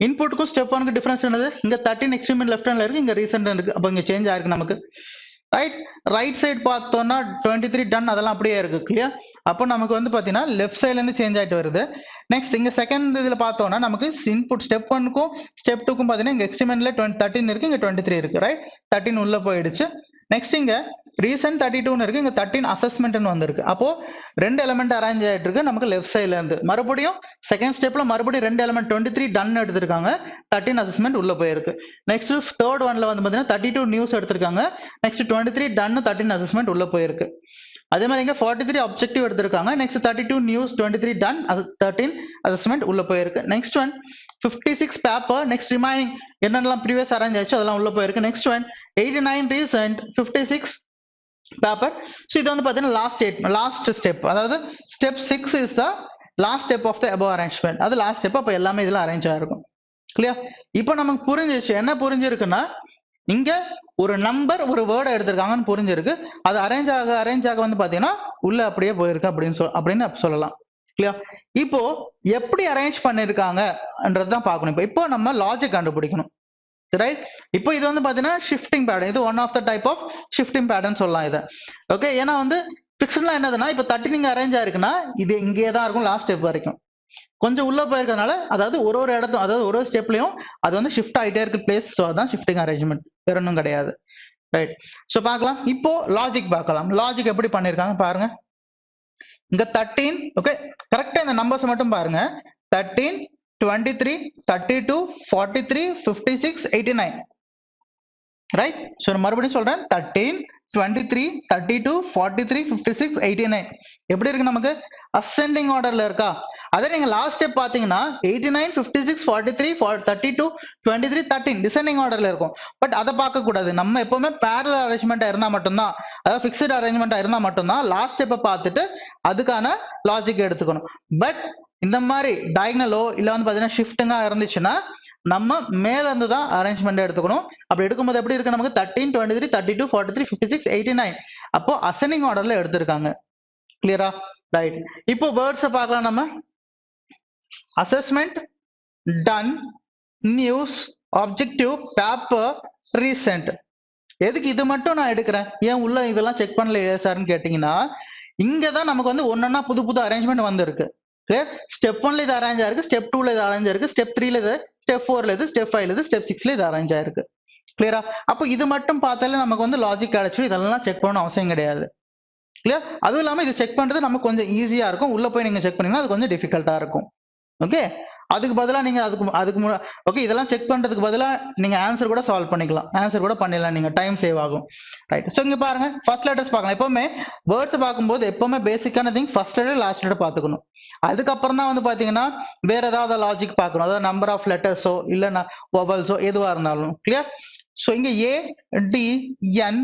[SPEAKER 1] இன்புட்டுக்கும் ஸ்டெப் 1க்கு டிஃபரன்ஸ் என்னது? இங்க 13 எக்ஸ்ட்ரீம் லெஃப்ட் ஹேண்ட்ல இருக்கு, இங்க ரீசென்ட் இருக்கு. அப்ப இங்க சேஞ்ச் ஆயிருக்கு நமக்கு, ரைட். ரைட் சைடு பார்த்தோம்னா 23 டன் அதெல்லாம் அப்படியே இருக்கு. கிளியர்? அப்போ நமக்கு வந்து பாத்தீங்கன்னா லெஃப்ட் சைட்ல இருந்து சேஞ்ச் ஆயிட்டு வருது. நெக்ஸ்ட் இங்க செகண்ட் இதுல பார்த்தோம்னா நமக்கு இன்புட் ஸ்டெப் 1க்கும் ஸ்டெப் 2க்கும் பாத்தீங்கன்னா இங்க எக்ஸ்ட்ரீமெண்ட்ல 13 இருக்கு, இங்க 23 இருக்கு, ரைட். 13 உள்ள போயிடுச்சு. நெக்ஸ்ட் இங்க ரீசன்ட் 32 இருக்கு, இங்க 13 அசஸ்மெண்ட்னு வந்திருக்கு. அப்போ ரெண்டு எலிமெண்ட் அரேஞ்ச் ஆயிட்டு இருக்கு நமக்கு லெஃப்ட் சைட்ல இருந்து. மறுபடியும் செகண்ட் ஸ்டெப்ல மறுபடியும் ரெண்டு எலிமெண்ட் 23 டன் எடுத்திருக்காங்க, 13 அசஸ்மெண்ட் உள்ள போயிருக்கு. நெக்ஸ்ட் தேர்ட் ஒன்ல வந்து பாத்தீங்கன்னா 32 நியூஸ் எடுத்திருக்காங்க, நெக்ஸ்ட் 23 டன் 13 அசஸ்மெண்ட் உள்ள போயிருக்கு. அதே மாதிரி இங்க 43 ஆப்ஜெக்டிவ் எடுத்திருக்காங்க, நெக்ஸ்ட் 32 நியூஸ் 23 டன் 13 அசஸ்மெண்ட் உள்ள போயிருக்கு. Next one 56 paper, next remaining என்னென்னலாம் ப்ரீவியஸ் அரேஞ்ச் ஆச்சு அதெல்லாம் உள்ள போயிருக்கு. Next one 89 recent 56 paper. So இது வந்து பார்த்தீங்கன்னா லாஸ்ட் ஸ்டெப், அதாவது step 6 is the last step of the above arrangement. அது லாஸ்ட் ஸ்டெப், அப்போ எல்லாமே இதில் அரேஞ்ச் ஆயிருக்கும். கிளியர்? இப்போ நமக்கு புரிஞ்சிருச்சு. என்ன புரிஞ்சிருக்குன்னா இங்க ஒரு நம்பர் ஒரு வேர்டை எடுத்திருக்காங்கன்னு புரிஞ்சிருக்கு. அது அரேஞ்ச் ஆக வந்து பாத்தீங்கன்னா உள்ள அப்படியே போயிருக்கு அப்படின்னு சொல்லலாம். கிளியர்? இப்போ எப்படி அரேஞ்ச் பண்ணிருக்காங்கன்றதுதான் பார்க்கணும். இப்போ நம்ம லாஜிக் கண்டுபிடிக்கணும், ரைட். இப்போ இது வந்து பாத்தீங்கன்னா ஷிஃப்டிங் பேட்டர்ன், இது one of the type of shifting pattern சொல்லலாம் இதை. ஓகே, ஏன்னா வந்து பிக்ஸ்ட்லாம் என்னதுன்னா இப்போ 13 அரேஞ்ச் ஆயிருக்குன்னா இது இங்கே தான் இருக்கும் லாஸ்ட் ஸ்டெப் வரைக்கும். கொஞ்சம் உள்ள போயிருக்கிறதுனால அதாவது ஒரு இடத்துல, அதாவது ஒரு ஸ்டெப்லயும் அது வந்து ஷிஃப்ட் ஆகிட்டே இருக்கு பிளேஸ். ஸோ அதான் ஷிஃப்டிங் அரேஞ்ச்மெண்ட், வேற ஒன்றும் கிடையாது, ரைட். ஸோ பார்க்கலாம். இப்போ லாஜிக் பார்க்கலாம். லாஜிக் எப்படி பண்ணிருக்காங்க பாருங்க. இங்க 13, ஓகே, கரெக்டா இந்த நம்பர்ஸ் மட்டும் பாருங்க. 13, 23, 32, 43, 56, 89, ரைட். ஸோ மறுபடியும் சொல்றேன், 13, 23, 32, 43, 56, 89 எப்படி இருக்கு நமக்கு? அசெண்டிங் ஆர்டர்ல இருக்கா? அதே நீங்க லாஸ்ட் ஸ்டெப் பாத்தீங்கன்னா 89, 56, 43, 32, 23, 13 டிசெண்டிங் ஆர்டர்ல இருக்கும். பட் அதை பார்க்க கூடாது. நம்ம எப்பவுமே பேரலல் அரேஞ்ச்மெண்டா இருந்தா மட்டும்தான், அதாவது ஃபிக்ஸ்ட் அரேஞ்ச்மெண்டா இருந்தா மட்டும்தான் லாஸ்ட் ஸ்டெப்பை பார்த்துட்டு அதுக்கான லாஜிக் எடுத்துக்கணும். பட் இந்த மாதிரி டயகனலோ இல்ல வந்து பாத்தீங்கன்னா ஷிஃப்டிங்கா இருந்துச்சுன்னா நம்ம மேல இருந்து தான் அரேஞ்ச்மெண்ட் எடுத்துக்கணும். அப்படி எடுக்கும்போது எப்படி இருக்கு நமக்கு? 13, 23, 32, 43, 56, 89 அப்போ அசெண்டிங் ஆர்டர்ல எடுத்திருக்காங்க. கிளியரா? ரைட். இப்போ வேர்ட்ஸ் பார்க்கலாம் நம்ம. Assessment, done, news, objective, paper, recent. எதுக்கு இது மட்டும் நான் எடுக்கிறேன், ஏன் உள்ள இதெல்லாம் செக் பண்ணலையே சார்னு கேட்டீங்கன்னா இங்கதான் நமக்கு வந்து ஒன்னொன்னா புது புது அரேஞ்ச்மெண்ட் வந்திருக்கு. கிளியர்? ஸ்டெப் 1ல இது அரேஞ்ச் ஆயிருக்கு, ஸ்டெப் 2ல இது அரேஞ்ச் ஆயிருக்கு, ஸ்டெப் 3ல இது, ஸ்டெப் 4ல இது, ஸ்டெப் 5ல இது, ஸ்டெப் 6ல இது அரேஞ்ச் ஆயிருக்கு. கிளியரா? அப்போ இது மட்டும் பார்த்தாலே நமக்கு வந்து லாஜிக் கிடைச்சிடும். இதெல்லாம் செக் பண்ணணும் அவசியம் கிடையாது. கிளியர்? அதுவும் இல்லாம இது செக் பண்றது நமக்கு கொஞ்சம் ஈஸியா இருக்கும். உள்ள போய் நீங்க செக் பண்ணீங்கன்னா அது கொஞ்சம் டிஃபிகல்ட்டா இருக்கும். ஓகே, அதுக்கு பதிலா நீங்க அதுக்கு ஓகே இதெல்லாம் செக் பண்றதுக்கு பதிலா நீங்க ஆன்சர் கூட சால்வ் பண்ணிக்கலாம், ஆன்சர் கூட பண்ணிடலாம், நீங்க டைம் சேவ் ஆகும், ரைட். ஸோ இங்க பாருங்க ஃபர்ஸ்ட் லெட்டர்ஸ் பார்க்கலாம். எப்பவுமே வேர்ட்ஸ் பார்க்கும்போது எப்பவுமே பேசிக்கான thing first letter last letter பார்த்துக்கணும். அதுக்கப்புறம் தான் வந்து பாத்தீங்கன்னா வேற ஏதாவது லாஜிக் பார்க்கணும், அதாவது நம்பர் ஆஃப் லெட்டர்ஸோ இல்ல வவல்ஸோ எதுவா இருந்தாலும். கிளியர்? ஸோ இங்க A, D, N,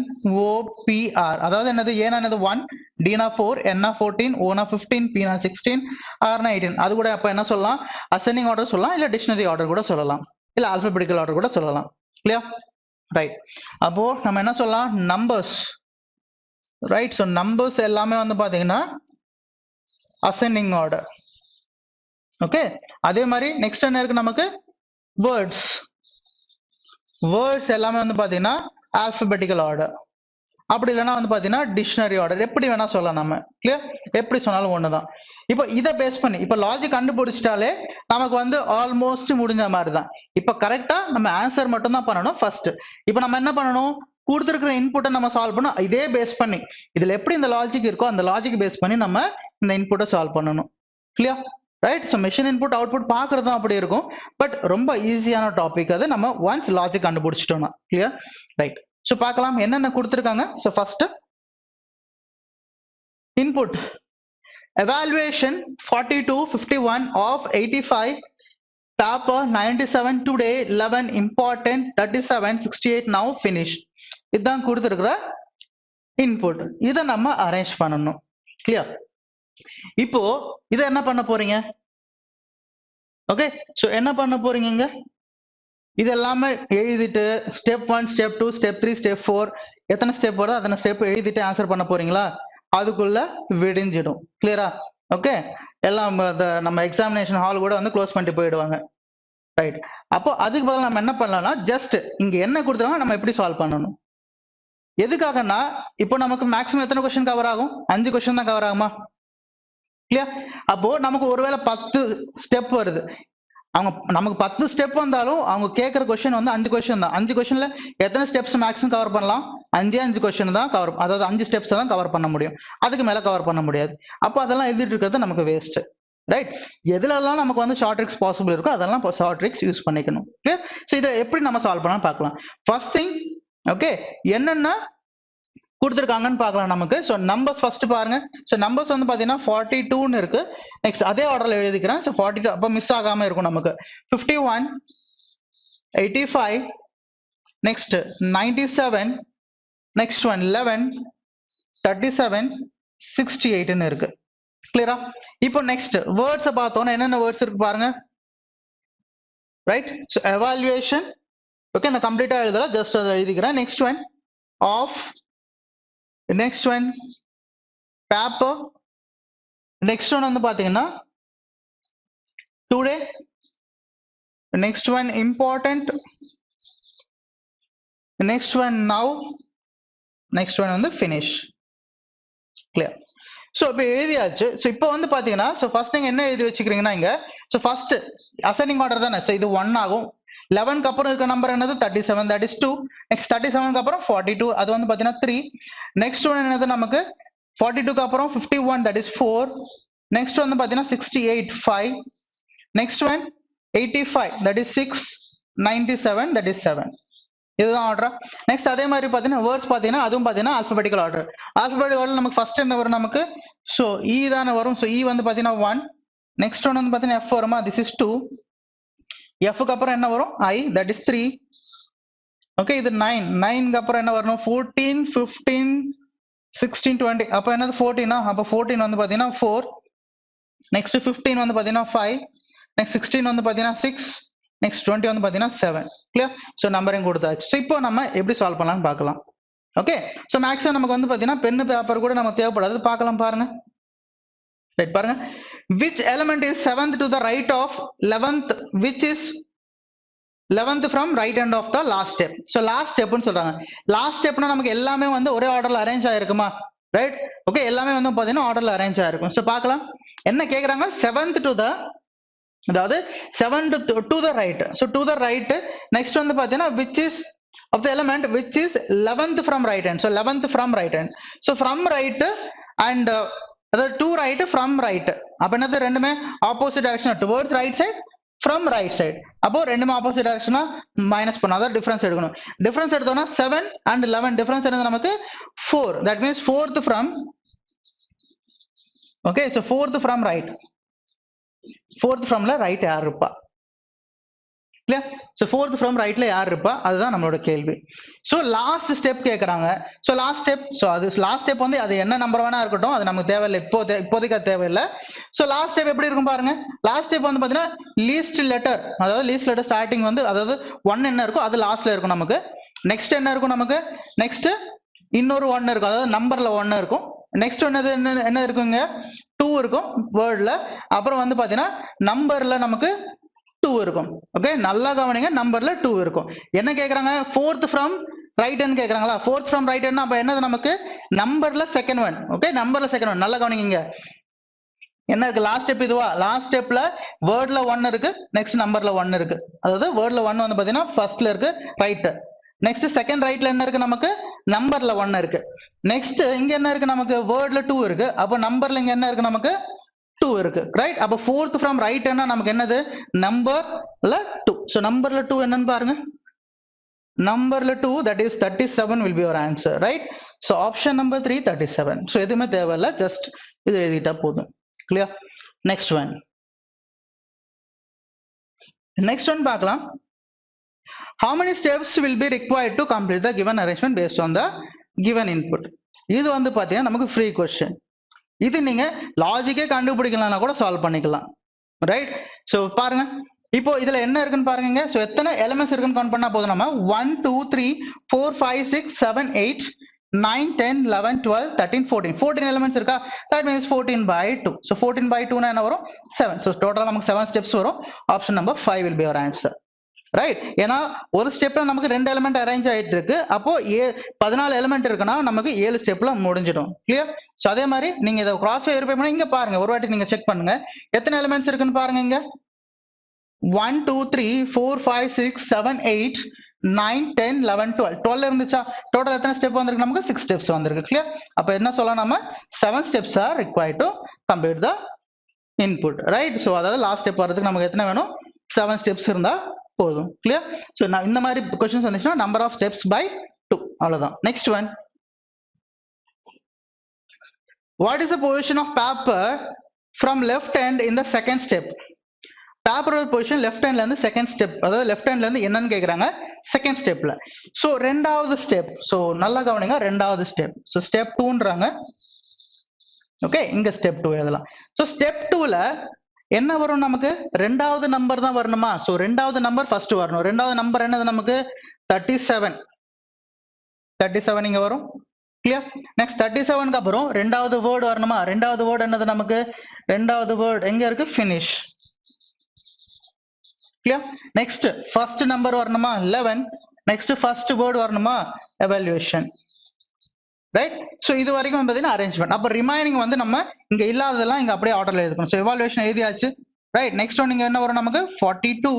[SPEAKER 1] O, P, R, அதாவது என்னது? ஏன்னா என்னது 1, D-னா 4, N-னா 14, O-னா 15, P-னா 16, R-னா 18. அது கூட அப்ப என்ன சொல்லலாம், ascending order சொல்லலாம், இல்ல dictionary order கூட சொல்லலாம், இல்ல alphabetical order கூட சொல்லலாம். clear? ரைட். அப்போ நம்ம என்ன சொல்லலாம், நம்பர்ஸ். ரைட். ஸோ நம்பர்ஸ் எல்லாமே வந்து பாத்தீங்கன்னா ascending order. ஓகே. அதே மாதிரி நெக்ஸ்ட் என்ன இருக்கு நமக்கு, வேர்ட்ஸ். வேர்ட்ஸ் எல்லாமே வந்து பாத்தீங்கன்னா alphabetical order. அப்படி இல்லைன்னா வந்து பாத்தீங்கன்னா டிக்ஷனரி ஆர்டர். எப்படி வேணா சொல்லலாம் நம்ம. கிளியர்? எப்படி சொன்னாலும் ஒண்ணுதான். இப்போ இதை பேஸ் பண்ணி இப்போ லாஜிக் கண்டுபிடிச்சிட்டாலே நமக்கு வந்து ஆல்மோஸ்ட் முடிஞ்ச மாதிரி தான். இப்போ கரெக்டா நம்ம ஆன்சர் மட்டும் தான் பண்ணணும் ஃபர்ஸ்ட். இப்போ நம்ம என்ன பண்ணணும், கொடுத்துருக்கிற இன்புட்டை நம்ம சால்வ் பண்ணணும். இதே பேஸ் பண்ணி இதுல எப்படி இந்த லாஜிக் இருக்கோ அந்த லாஜிக் பேஸ் பண்ணி நம்ம இந்த இன்புட்டை சால்வ் பண்ணணும். Clear? Right. So machine input output பாக்குறது தான் அப்படி இருக்கும். பட் ரொம்ப ஈஸியான டாபிக் அது, நம்ம ஒன்ஸ் லாஜிக் கண்டுபிடிச்சிட்டோம்னா. கிளியர்? ரைட். ஸோ பார்க்கலாம் என்னென்ன கொடுத்துருக்காங்க. So first input evaluation 42, 51 of 85, paper 97, today 11, important 37, 68, now finish. இதுதான் கொடுத்திருக்கிற இன்புட். இதை நம்ம அரேஞ்ச் பண்ணணும். கிளியர்? இப்போ இதை என்ன பண்ண போறீங்க? ஓகே. ஸோ என்ன பண்ண போறீங்க, இது எல்லாமே எழுதிட்டு ஸ்டெப் 1, ஸ்டெப் 2, ஸ்டெப் 3, ஸ்டெப் 4 எத்தனை ஸ்டெப் வருதோ அத்தனை ஸ்டெப் எழுதிட்டு ஆன்சர் பண்ண போறீங்களா? அதுக்குள்ள விடிஞ்சிடும். கிளியரா? ஓகே. எல்லாம் நம்ம எக்ஸாமினேஷன் ஹால் கூட வந்து க்ளோஸ் பண்ணிட்டு போயிடுவாங்க. ரைட். அப்போ அதுக்கு பதிலா நம்ம என்ன பண்ணலாம்னா, ஜஸ்ட் இங்க என்ன கொடுத்துருவாங்க நம்ம எப்படி சால்வ் பண்ணணும். எதுக்காகனா இப்போ நமக்கு மேக்ஸிமம் எத்தனை கொஸ்டின் கவர் ஆகும்? 5 கொஸ்டின் தான் கவர் ஆகுமா? கிளியர்? அப்போ நமக்கு ஒருவேளை 10 ஸ்டெப் வருது, அவங்க நமக்கு 10 ஸ்டெப் வந்தாலும் அவங்க கேட்கிற கொஸ்டின் வந்து 5 கொஸ்டின் தான். 5 கொஸ்டின்ல எத்தனை ஸ்டெப்ஸ் மேக்ஸிமம் கவர் பண்ணலாம்? 5 கொஸ்டின் தான் கவர், அதாவது 5 ஸ்டெப்ஸ் தான் கவர் பண்ண முடியும். அதுக்கு மேல கவர் பண்ண முடியாது. அப்போ அதெல்லாம் எழுதிட்டு இருக்கிறது நமக்கு வேஸ்ட். ரைட். எதுலெல்லாம் நமக்கு வந்து ஷார்ட் ட்ரிக்ஸ் பாசிபிள் இருக்கோ அதெல்லாம் ஷார்ட் ட்ரிக்ஸ் யூஸ் பண்ணிக்கணும். கிளியர்? ஸோ இதை எப்படி நம்ம சால்வ் பண்ணலாம் பார்க்கலாம். ஃபர்ஸ்ட் திங், ஓகே, என்னென்ன கொடுத்துருக்காங்கன்னு பார்க்கலாம் நமக்கு. ஸோ நம்பர்ஸ் ஃபர்ஸ்ட் பாருங்க. ஸோ நம்பர்ஸ் வந்து பாத்தீங்கன்னா 42ன்னு இருக்கு. நெக்ஸ்ட் அதே ஆர்டர்ல எழுதிக்கிறேன். ஸோ 42 அப்போ மிஸ் ஆகாம இருக்கும் நமக்கு. 51, 85, நெக்ஸ்ட் 97, நெக்ஸ்ட் ஒன் 11, 37, 68ன்னு இருக்கு. கிளியரா? இப்போ நெக்ஸ்ட் வேர்ட்ஸ் பார்த்தோம்னா என்னென்ன வேர்ட்ஸ் இருக்கு பாருங்க. ரைட். ஸோ எவாலுவேஷன், ஓகே, நான் கம்ப்ளீட்டா எழுதல, ஜஸ்ட் அதை எழுதிக்கிறேன். Next one of, next one paper, next one வந்து பாத்தீங்கன்னா today, next one important, next one now, next one வந்து ஃபினிஷ். கிளியர்? ஸோ இப்போ எழுதியாச்சு. ஸோ இப்போ வந்து பாத்தீங்கன்னா ஸோ ஃபர்ஸ்ட் நீங்க என்ன எழுதி வச்சுக்கிறீங்கன்னா இங்க, ஸோ ஃபர்ஸ்ட் அசெண்டிங் ஆர்டர் தானே. ஸோ இது 1 ஆகும். 11க்கு அப்புறம் இருக்க நம்பர் என்னது 37, தட் இஸ் 2. நெக்ஸ்ட் 37க்கு அப்புறம் 42, அது வந்து பாத்தீங்கன்னா 3. நெக்ஸ்ட் ஒன் என்னது நமக்கு 42க்கு அப்புறம் 51, தட் இஸ் 4. நெக்ஸ்ட் வந்து பாத்தீங்கன்னா 68, 5. Next one 85, that is 6. 97, that is 7. இதுதான் ஆர்டர். நெக்ஸ்ட் அதே மாதிரி பாத்தீங்கன்னா வேர்ட்ஸ் பாத்தீங்கன்னா அதுவும் பாத்தீங்கன்னா ஆல்பபெட்டிக்கல் ஆர்டர். ஆல்பபெட்டிக்கல் ஆர்டர் நமக்கு ஃபர்ஸ்ட் என்ன வரும் நமக்கு, சோ இ தானே வரும். சோ இ வந்து பாத்தீங்கன்னா 1. நெக்ஸ்ட் ஒன் வந்து பாத்தீங்கன்னா எஃப் வருமா, திஸ் இஸ் 2. எஃப்க்கு அப்புறம் என்ன வரும், ஐ, தட் இஸ் 3. ஓகே, இது 9. 9க்கு அப்புறம் என்ன வரணும், 14, 15, 16, 20. அப்ப என்னது 14. அப்ப 14 வந்து பாத்தீங்கன்னா 4. நெக்ஸ்ட் 15 வந்து பாத்தீங்கன்னா 5. நெக்ஸ்ட் 16 வந்து பாத்தீங்கன்னா 6. நெக்ஸ்ட் 20 வந்து பாத்தீங்கன்னா 7. கிளியர்? சோ நம்பரிங் கொடுத்தாச்சு. சோ இப்போ நம்ம எப்படி சால்வ் பண்ணலாம்னு பார்க்கலாம். ஓகே. சோ மேக்ஸிமம் நமக்கு வந்து பாத்தீங்கன்னா பென் பேப்பர் கூட நமக்கு தேவைப்படாது. பார்க்கலாம் பாருங்க. ரைட், பாருங்க. which element is 7th to the right of 11th, which is 11th from right end of the last step. so last step னு சொல்றாங்க. last stepனா நமக்கு எல்லாமே வந்து ஒரே ஆர்டர்ல அரேஞ்ச் ஆயிருக்குமா? ரைட். ஓகே, எல்லாமே வந்து பாத்தீங்கன்னா ஆர்டர்ல அரேஞ்ச் ஆயிருக்கும். சோ பார்க்கலாம் என்ன கேக்குறாங்க. 7th to the, அதாவது 7th to the right. so to the right. next வந்து பாத்தீங்கன்னா which is of the element which is 11th from right hand. so 11th from right hand. so from right and அதாவது to right from right. அப்ப என்னது ரெண்டுமே opposite direction, towards right side from right side. அப்போ ரெண்டுமே ஆப்போசிட் டைரக்ஷனா மைனஸ் பண்ணா அதாவது டிஃபரன்ஸ் எடுக்கணும். டிஃபரன்ஸ் எடுத்தோம்னா 7 and 11 டிஃபரன்ஸ் என்னது நமக்கு 4. that means 4th from, okay, so 4th from right. 4th fromல ரைட் யார் இருப்பா? கிளியர். ஸோ ஃபோர்த் ஃப்ரம் ரைட்ல யார் இருப்பா, அதுதான் நம்மளோட கேள்வி. ஸோ லாஸ்ட் ஸ்டெப் கேட்குறாங்க. ஸோ லாஸ்ட் ஸ்டெப், ஸோ அது லாஸ்ட் ஸ்டெப் வந்து அது என்ன நம்பர் வேணா இருக்கட்டும், அது நமக்கு தேவையில்லை, இப்போதைக்கு அது தேவையில்லை. ஸோ லாஸ்ட் ஸ்டெப் எப்படி இருக்கும் பாருங்க. லாஸ்ட் ஸ்டெப் வந்து பார்த்தீங்கன்னா லீஸ்ட் லெட்டர், அதாவது லீஸ்ட் லெட்டர் ஸ்டார்டிங் வந்து அதாவது 1 என்ன இருக்கும் அது லாஸ்ட்ல இருக்கும் நமக்கு. நெக்ஸ்ட் என்ன இருக்கும் நமக்கு, நெக்ஸ்ட் இன்னொரு 1 இருக்கும், அதாவது நம்பர்ல 1 இருக்கும். நெக்ஸ்ட் ஒன்னு என்ன இருக்குங்க, 2 இருக்கும் வேர்ட்ல. அப்புறம் வந்து பாத்தீங்கன்னா நம்பர்ல நமக்கு 2 இருக்கும். ஓகே, நல்லா கவனிங்க, நம்பர்ல 2 இருக்கும். என்ன கேக்குறாங்க, ஃபோர்த் ஃப்ரம் ரைட் ஹேண்ட் கேக்குறாங்களா. ஃபோர்த் ஃப்ரம் ரைட் ஹேண்ட் அப்ப என்னது நமக்கு நம்பர்ல செகண்ட் ஒன். ஓகே, நம்பர்ல செகண்ட் ஒன், நல்லா கவனிங்க. என்ன இருக்கு லாஸ்ட் ஸ்டெப், இதுவா லாஸ்ட் ஸ்டெப்ல வேர்ட்ல 1 இருக்கு, நெக்ஸ்ட் நம்பர்ல 1 இருக்கு. அதாவது வேர்ட்ல 1 வந்து பாத்தீங்கன்னா ஃபர்ஸ்ட்ல இருக்கு ரைட், நெக்ஸ்ட் செகண்ட் ரைட்ல என்ன இருக்கு நமக்கு நம்பர்ல 1 இருக்கு. நெக்ஸ்ட் இங்க என்ன இருக்கு நமக்கு வேர்ட்ல 2 இருக்கு, அப்ப நம்பர்ல இங்க என்ன இருக்கு நமக்கு 2 இருக்கு, ரைட். அப்ப ஃபோர்த் ஃப்ரம் ரைட் என்ன நமக்கு என்னது நம்பர்ல 2. சோ நம்பர்ல 2 என்னன்னு பாருங்க, நம்பர்ல 2, that is 37 will be your answer, right. so option number 3 37. so எதுவுமே தேவையில்ல, ஜஸ்ட் இது எழுதிட்டா போதும். clear. next one பார்க்கலாம். how many steps will be required to complete the given arrangement based on the given input. இது வந்து பாத்தீங்கன்னா நமக்கு ஃப்ரீ கொஸ்டின். இது நீங்க லாஜிக்கே கண்டுபிடிக்கலனா கூட சால்வ் பண்ணிக்கலாம், ரைட். சோ பாருங்க, இப்போ இதுல என்ன இருக்குன்னு பாருங்க. சோ எத்தனை எலிமெண்ட்ஸ் இருக்குன்னு கவுண்ட் பண்ணா போதும் நம்ம. 1 2 3 4 5 6 7 8 9 10 11 12 13 14 எலிமெண்ட்ஸ் இருக்கா. That means 14 by 2. so 14 by 2 னா என்ன வரும் 7. so டோட்டலா நமக்கு 7 ஸ்டெப்ஸ் வரும். Option number 5 will be your answer, right. ஏன்னா ஒரு ஸ்டெப்ல நமக்கு 2 எலிமெண்ட் அரேஞ்ச் ஆயிட்டு இருக்கு, அப்போ 14 எலிமெண்ட் இருக்குன்னா நமக்கு 7 ஸ்டெப்ல முடிஞ்சிடும். கிளியர். சோ அதே மாதிரி நீங்க இதை கிராஸ் வெரிஃபை பண்ணி இங்க பாருங்க, ஒரு வாட்டி நீங்க செக் பண்ணுங்க எத்தனை எலிமெண்ட்ஸ் இருக்குன்னு பாருங்க. இங்க 1 2 3 4 5 6 7 8 9 10 11 12 இருந்துச்சா. டோட்டல் எத்தனை ஸ்டெப் வந்திருக்கு நமக்கு 6 ஸ்டெப்ஸ் வந்திருக்கு. கிளியர். அப்ப என்ன சொல்லலாம் நம்ம 7 steps R required to complete the input, right. So அதாவது லாஸ்ட் ஸ்டெப் வரதுக்கு நமக்கு எத்தனை வேணும் 7 ஸ்டெப்ஸ் இருந்தா போதும். கிளியர். சோ இந்த மாதிரி क्वेश्चंस வந்துச்சுனா நம்பர் ஆஃப் ஸ்டெப்ஸ் பை 2, அவ்வளவுதான். Next one, what is the position of paper from left hand in the second step. பேப்பரோட பொசிஷன் லெஃப்ட் ஹேண்ட்ல இருந்து செகண்ட் ஸ்டெப், அதாவது லெஃப்ட் ஹேண்ட்ல இருந்து என்னன்னு கேக்குறாங்க செகண்ட் ஸ்டெப்ல. சோ ரெண்டாவது ஸ்டெப், சோ நல்லா கவனிங்க, ரெண்டாவது ஸ்டெப். சோ ஸ்டெப் 2ன்றாங்க. ஓகே, இங்க ஸ்டெப் 2 எழுதலாம். சோ ஸ்டெப் 2ல என்ன வரும் நமக்கு ரெண்டாவது நம்பர் தான் வரணுமா. சோ ரெண்டாவது நம்பர் ஃபர்ஸ்ட் வரணும். ரெண்டாவது நம்பர் என்னது நமக்கு 37 இங்க வரும். கிளியர். நெக்ஸ்ட் 37க்கு அப்புறம் ரெண்டாவது வேர்ட் வரணுமா. ரெண்டாவது வேர்ட் என்னது நமக்கு, ரெண்டாவது வேர்ட் எங்க இருக்கு finish. Clear. Next first number வரணுமா 11. நெக்ஸ்ட் ஃபர்ஸ்ட் வேர்ட் வரணுமா evaluation, ரைட். சோ இது வரைக்கும் பாத்தீங்கன்னா அரேஞ்ச்மெண்ட். அப்ப ரிமைனிங் வந்து நம்ம இங்க இல்லாததெல்லாம் இங்க அப்படியே ஆர்டர்ல எழுதிக்கணும். சோ எவாலுவேஷன் எழுதியாச்சு, ரைட். நெக்ஸ்ட் ஒன் இங்க என்ன வரும் நமக்கு 42.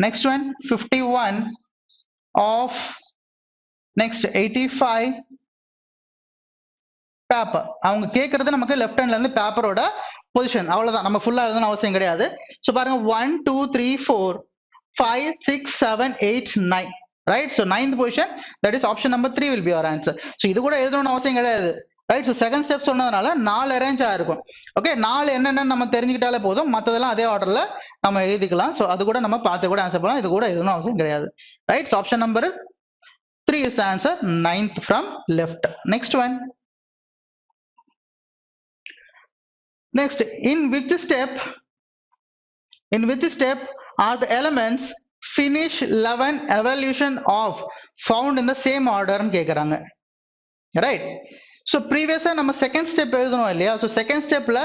[SPEAKER 1] Next one 51 of, next 85 paper. அவங்க கேக்குறது நமக்கு லெஃப்ட் ஹேண்ட்ல இருந்து பேப்பரோட பொசிஷன், அவ்வளவுதான். நம்ம ஃபுல்லா எழுதணும் அவசியம் கிடையாது. சோ பாருங்க 1 2 3 4 5 6 7 8 9, right. So 9th position, that is option number 3 will be your answer. So இது கூட எழுதணும்னு அவசியம் கிடையாது, ரைட். சோ செகண்ட் ஸ்டெப் சொன்னதுனால 4 அரேஞ்ச் ஆயிருக்கும். ஓகே, 4 என்னன்னு நம்ம தெரிஞ்சுக்கிட்டாலே போதும், மத்ததெல்லாம் அதே ஆர்டர்ல நம்ம எழுதிக்கலாம். சோ அது கூட நம்ம பார்த்து கூட ஆன்சர் பண்ணலாம், இது கூட எழுதணும் அவசியம் கிடையாது, right. So option number 3 is the answer, 9th from left. Next one. Next, in which step are the elements finish 11 evaluation of found in the same order ன்னு கேக்குறாங்க, ரைட். சோ ப்ரீவியஸா நம்ம செகண்ட் ஸ்டெப் எழுதணும் இல்லையா. சோ செகண்ட் ஸ்டெப்ல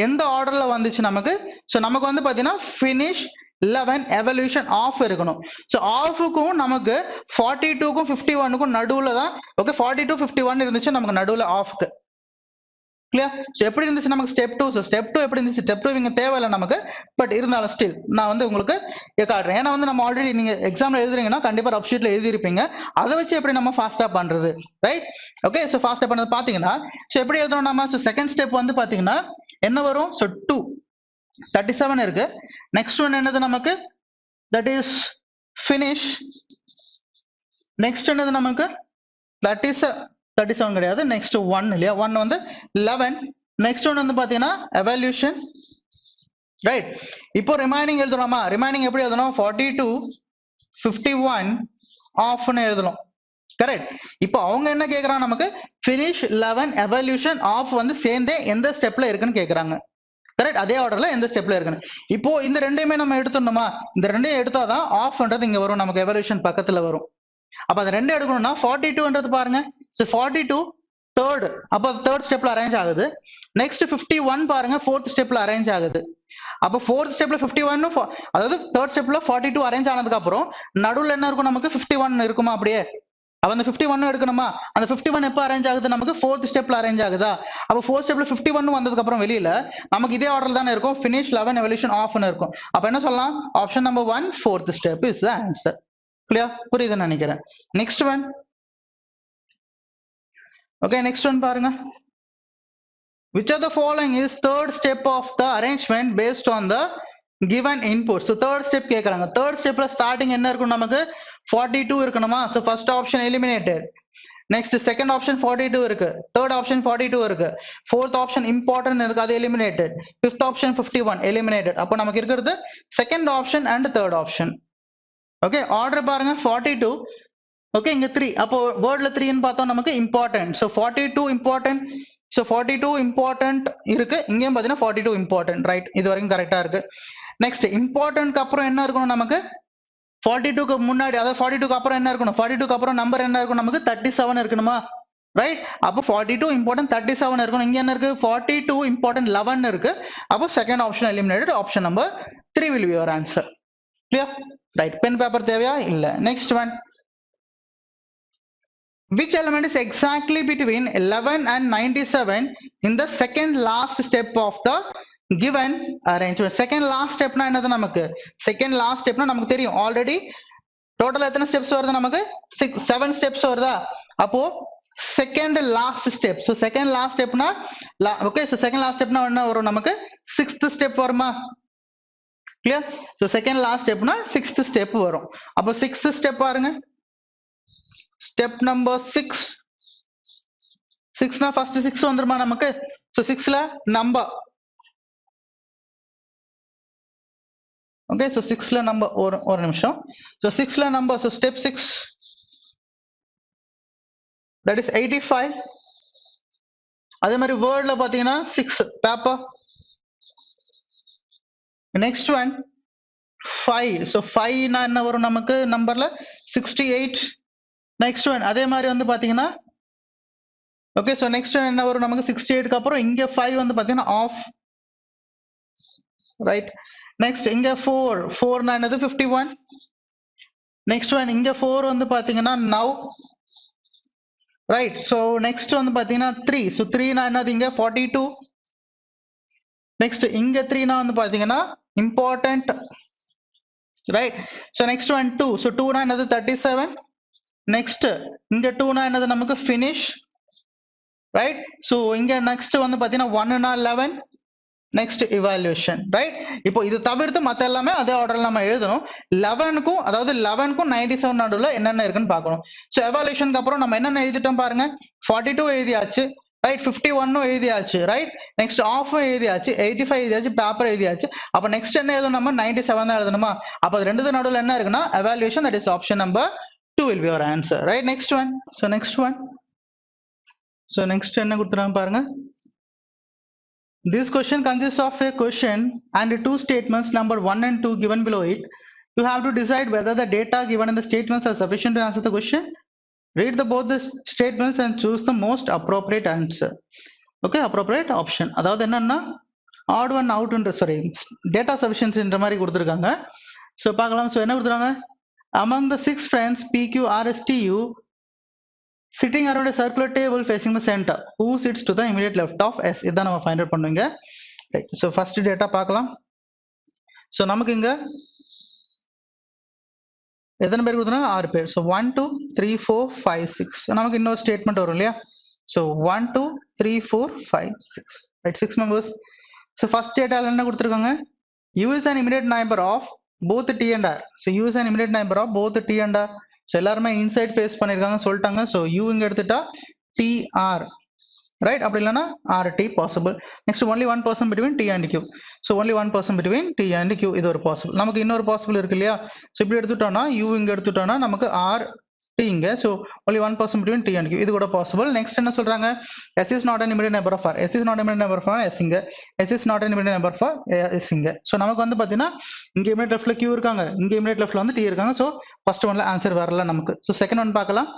[SPEAKER 1] எந்த ஆர்டர்ல வந்துச்சு நமக்கு. சோ நமக்கு வந்து பாத்தீங்கன்னா finish 11 evaluation ஆஃப் இருக்கணும். சோ ஆஃப்க்கும் நமக்கு 42க்கும் 51க்கும் நடுவுல தான். ஓகே, 42 51 இருந்துச்சு நமக்கு நடுவுல ஆஃப்க்கு. கிளியர். சோ எப்படி இருந்துச்சு நமக்கு ஸ்டெப் 2. சோ ஸ்டெப் 2 எப்படி இருந்துச்சு, ஸ்டெப் 2 இங்க தேவையில்லை நமக்கு, பட் இருந்தாலும் ஸ்டில் நான் வந்து உங்களுக்கு காட்டுறேன். ஏன்னா வந்து நம்ம ஆல்ரெடி நீங்க எக்ஸாம்ல எழுதுறீங்கன்னா கண்டிப்பா ரஃப் ஷீட்ல எழுதி இருப்பீங்க, அதை வச்சு எப்படி நம்ம ஃபாஸ்டா பண்றது, ரைட். ஓகே, சோ ஃபாஸ்டா பண்ணது பாத்தீங்கன்னா சோ எப்படி எழுதுறோம் நம்ம. சோ செகண்ட் ஸ்டெப் வந்து பாத்தீங்கன்னா என்ன வரும், சோ 2 37 இருக்கு. நெக்ஸ்ட் ஒன் என்னது நமக்கு, தட் இஸ் finish. நெக்ஸ்ட் என்னது நமக்கு 37 கிடையாது, நெக்ஸ்ட் 1 இல்லையா. 1 வந்து 11. நெக்ஸ்ட் ஒன் வந்து பாத்தீங்கன்னா evaluation. ரைட். இப்போ ரிமைனிங் எழுதணுமா? ரிமைனிங் எப்படி எழுதணும்? 42 51 ஆஃப்னு எழுதணும். கரெக்ட். இப்போ அவங்க என்ன கேக்குறாங்க நமக்கு? finish 11 evaluation ஆஃப் வந்து சேர்ந்தே எந்த ஸ்டெப்ல இருக்குன்னு கேக்குறாங்க. கரெக்ட். அதே ஆர்டர்ல எந்த ஸ்டெப்ல இருக்குன்னு. இப்போ இந்த ரெண்டையுமே நம்ம எடுத்துடணுமா? இந்த ரெண்டையும் எடுத்தாதான் ஆஃப்ன்றது இங்க வரும், நமக்கு எவல்யூஷன் பக்கத்துல வரும். அப்ப அது ரெண்டு எடுக்கணும்னா 42ன்றது பாருங்க. சோ 42 தேர்ட், அப்ப தேர்ட் ஸ்டெப்ல அரேஞ்ச் ஆகுது. நெக்ஸ்ட் 51 பாருங்க, ஃபோர்த் ஸ்டெப்ல அரேஞ்ச் ஆகுது. அப்ப ஃபோர்த் ஸ்டெப்ல 51, அதாவது தேர்ட் ஸ்டெப்ல 42 அரேஞ்ச் ஆனதுக்கு அப்புறம் நடுவுல என்ன இருக்கும் நமக்கு? 51 இருக்குமா? அப்படியே அப்ப அந்த 51 எடுக்கணுமா? அந்த 51 எப்ப அரேஞ்ச் ஆகுது நமக்கு? ஃபோர்த் ஸ்டெப்ல அரேஞ்ச் ஆகுதா? அப்ப ஃபோர்த் ஸ்டெப்ல 51 வந்ததுக்கு அப்புறம் வெளியில நமக்கு இதே ஆர்டர் தானே இருக்கும், finish 11 evaluation ஆஃப்னு இருக்கும். அப்ப என்ன சொல்லலாம்? Option number 1 fourth step is the answer. Clear? புரியுதுன்னு நினைக்கிறேன். Next one. Okay, next one பாருங்க. Which of the following is third step of the arrangement based on the given input? So third step கேக்குறாங்க. third stepல starting என்ன இருக்கும் நமக்கு? 42 இருக்கணுமா? So first option eliminated. Next second option 42 இருக்கு. third option 42 இருக்கு. fourth option important இருக்கு, அது eliminated. fifth option 51 eliminated. அப்போ நமக்கு இருக்கிறது second option and third option. Okay, order பாருங்க. 42, ஓகே, இங்க 3, அப்போ வேர்ட்ல 3 ன்னு பார்த்தோம் நமக்கு important. So 42 important. So 42 important இருக்கு, இங்கேயும் பாத்தீங்கன்னா 42 இம்பார்ட்டன்ட். ரைட், இது வரைக்கும் கரெக்டா இருக்கு. நெக்ஸ்ட் இம்பார்ட்டன்ட்க்கு அப்புறம் என்ன இருக்கணும் நமக்கு? 42க்கு முன்னாடி, அதாவது 42க்கு அப்புறம் என்ன இருக்கணும்? 42க்கு அப்புறம் நம்பர் என்ன இருக்கும் நமக்கு? 37 இருக்கணுமா? ரைட். அப்போ 42 இம்பார்ட்டன்ட் 37 இருக்கணும். இங்க என்ன இருக்கு? 42 இம்பார்ட்டன்ட் 11 இருக்கு. அப்போ second option eliminated. Option number 3 will be your answer. கிளியர்? ரைட். பென் பேப்பர் தேவையா? இல்ல. Next one. Which element is exactly between 11 and 97 in the second last step of the given arrangement? Second last step na enadhu namakku? Second last step na namakku theriyum already. Total எத்தனை steps வருது நமக்கு? 7 steps வருதா? அப்போ second last step. So second last step na, okay, so second last step na என்ன வரும் நமக்கு? 6th step வருமா? Clear? So second last step na 6th step வரும். அப்போ 6th step பாருங்க. Step number 6. 6 na first 6 வந்துருமா நமக்கு? So 6ல number. Okay, so 6ல number ஒரு நிமிஷம். So 6ல number, so step 6, that is 85. அதே மாதிரி வேர்ட்ல பாத்தீங்கன்னா 6 பேப்பர். Next one 5. so 5 னா என்ன வரும் நமக்கு நம்பர்ல? 68. நெக்ஸ்ட் ஒன் அதே மாதிரி வந்து பாத்தீங்கன்னா, ஓகே, சோ நெக்ஸ்ட் என்ன வரும் நமக்கு? 68க்கு அப்புறம் இங்க 5 வந்து பாத்தீங்கன்னா ஆஃப். ரைட். நெக்ஸ்ட் இங்க 4 னா என்னது? 51. நெக்ஸ்ட் ஒன் இங்க 4 வந்து பாத்தீங்கன்னா நவ். ரைட். சோ நெக்ஸ்ட் வந்து பாத்தீங்கன்னா 3. சோ 3 னா என்னது? இங்க 42. நெக்ஸ்ட் இங்க 3 னா வந்து பாத்தீங்கன்னா important. Right. So next one 2. So 2 னா என்னது? 37. நெக்ஸ்ட் இங்க 2 னா என்னது நமக்கு? finish. ரைட். சோ இங்க நெக்ஸ்ட் வந்து பாத்தீங்கன்னா 1 னா 11. Next evaluation. ரைட். இப்போ இது தவிர்த்து மத்த எல்லாமே அதே ஆர்டர்ல நம்ம எழுதணும். 11க்கும், அதாவது 11க்கும் 97 நடுவுல என்னென்ன இருக்குன்னு பார்க்கணும். சோ எவாலுவேஷனுக்கு அப்புறம் நம்ம என்னென்ன எழுதிட்டோம் பாருங்க. 42 எழுதியாச்சு. ரைட். 51 எழுதியாச்சு. ரைட். நெக்ஸ்ட் ஆஃப் எழுதியாச்சு. 85 எழுதியாச்சு. பேப்பர் எழுதியாச்சு. அப்ப நெக்ஸ்ட் என்ன எழுதணும்? நம்ம 97 தான் எழுதணுமா? அப்ப அது ரெண்டு நடுவுல என்ன இருக்குன்னா evaluation, that is option number 2 will be your answer. Right. Next one. So next one. So next என்ன கொடுத்துறாங்க பாருங்க. This question consists of a question and two statements number 1 and 2 given below it. You have to decide whether the data given in the statements are sufficient to answer the question. Read both the statements and choose the most appropriate answer. Okay, appropriate option. அதாவது என்னன்னா odd one out ன்ற, sorry, data sufficiency ன்ற மாதிரி கொடுத்துருக்காங்க. So பார்க்கலாம். So என்ன கொடுத்துறாங்க? Among the 6 friends PQRSTU sitting around a circular table facing the center, who sits to the immediate left of S? இதான் நம்ம ஃபைண்ட் அவுட் பண்ணுங்க. ரைட். சோ ஃபர்ஸ்ட் டேட்டா பார்க்கலாம். சோ நமக்கு இங்க எத்தனை பேர் கொடுத்தனா? 6 பேர். சோ 1 2 3 4 5 6. சோ நமக்கு இன்னொரு ஸ்டேட்மெண்ட் வரும் இல்லையா? So 1 2 3 4 5 6. Right, 6 members. So first டேட்டால என்ன கொடுத்திருக்காங்க? U is an immediate neighbor of both T and R. So U is an immediate neighbor of both T and R. So எல்லாருமே இன்சைட் ஃபேஸ் பண்ணிருக்காங்க சொல்லிட்டாங்க. சோ U இங்க எடுத்துட்டா TR. right? அப்படி இல்லனா RT possible. Next only one person between T and Q. So only one person between T and Q இது ஒரு possible. நமக்கு இன்னொரு possible இருக்கு இல்லையா? So இப்படி எடுத்துட்டோம்னா U இங்க எடுத்துட்டோம்னா நமக்கு R T இங்க. So only one person between T and Q இது கூட possible. Next என்ன சொல்றாங்க? S is not an immediate neighbor of R. S is not an immediate neighbor for S இங்க. S is not an immediate neighbor for S இங்க. So நமக்கு வந்து பாத்தீங்கன்னா இங்க immediate leftல Q இருக்காங்க, இங்க immediate leftல வந்து T இருக்காங்க. So first oneல answer வரல நமக்கு. So second one பார்க்கலாம்.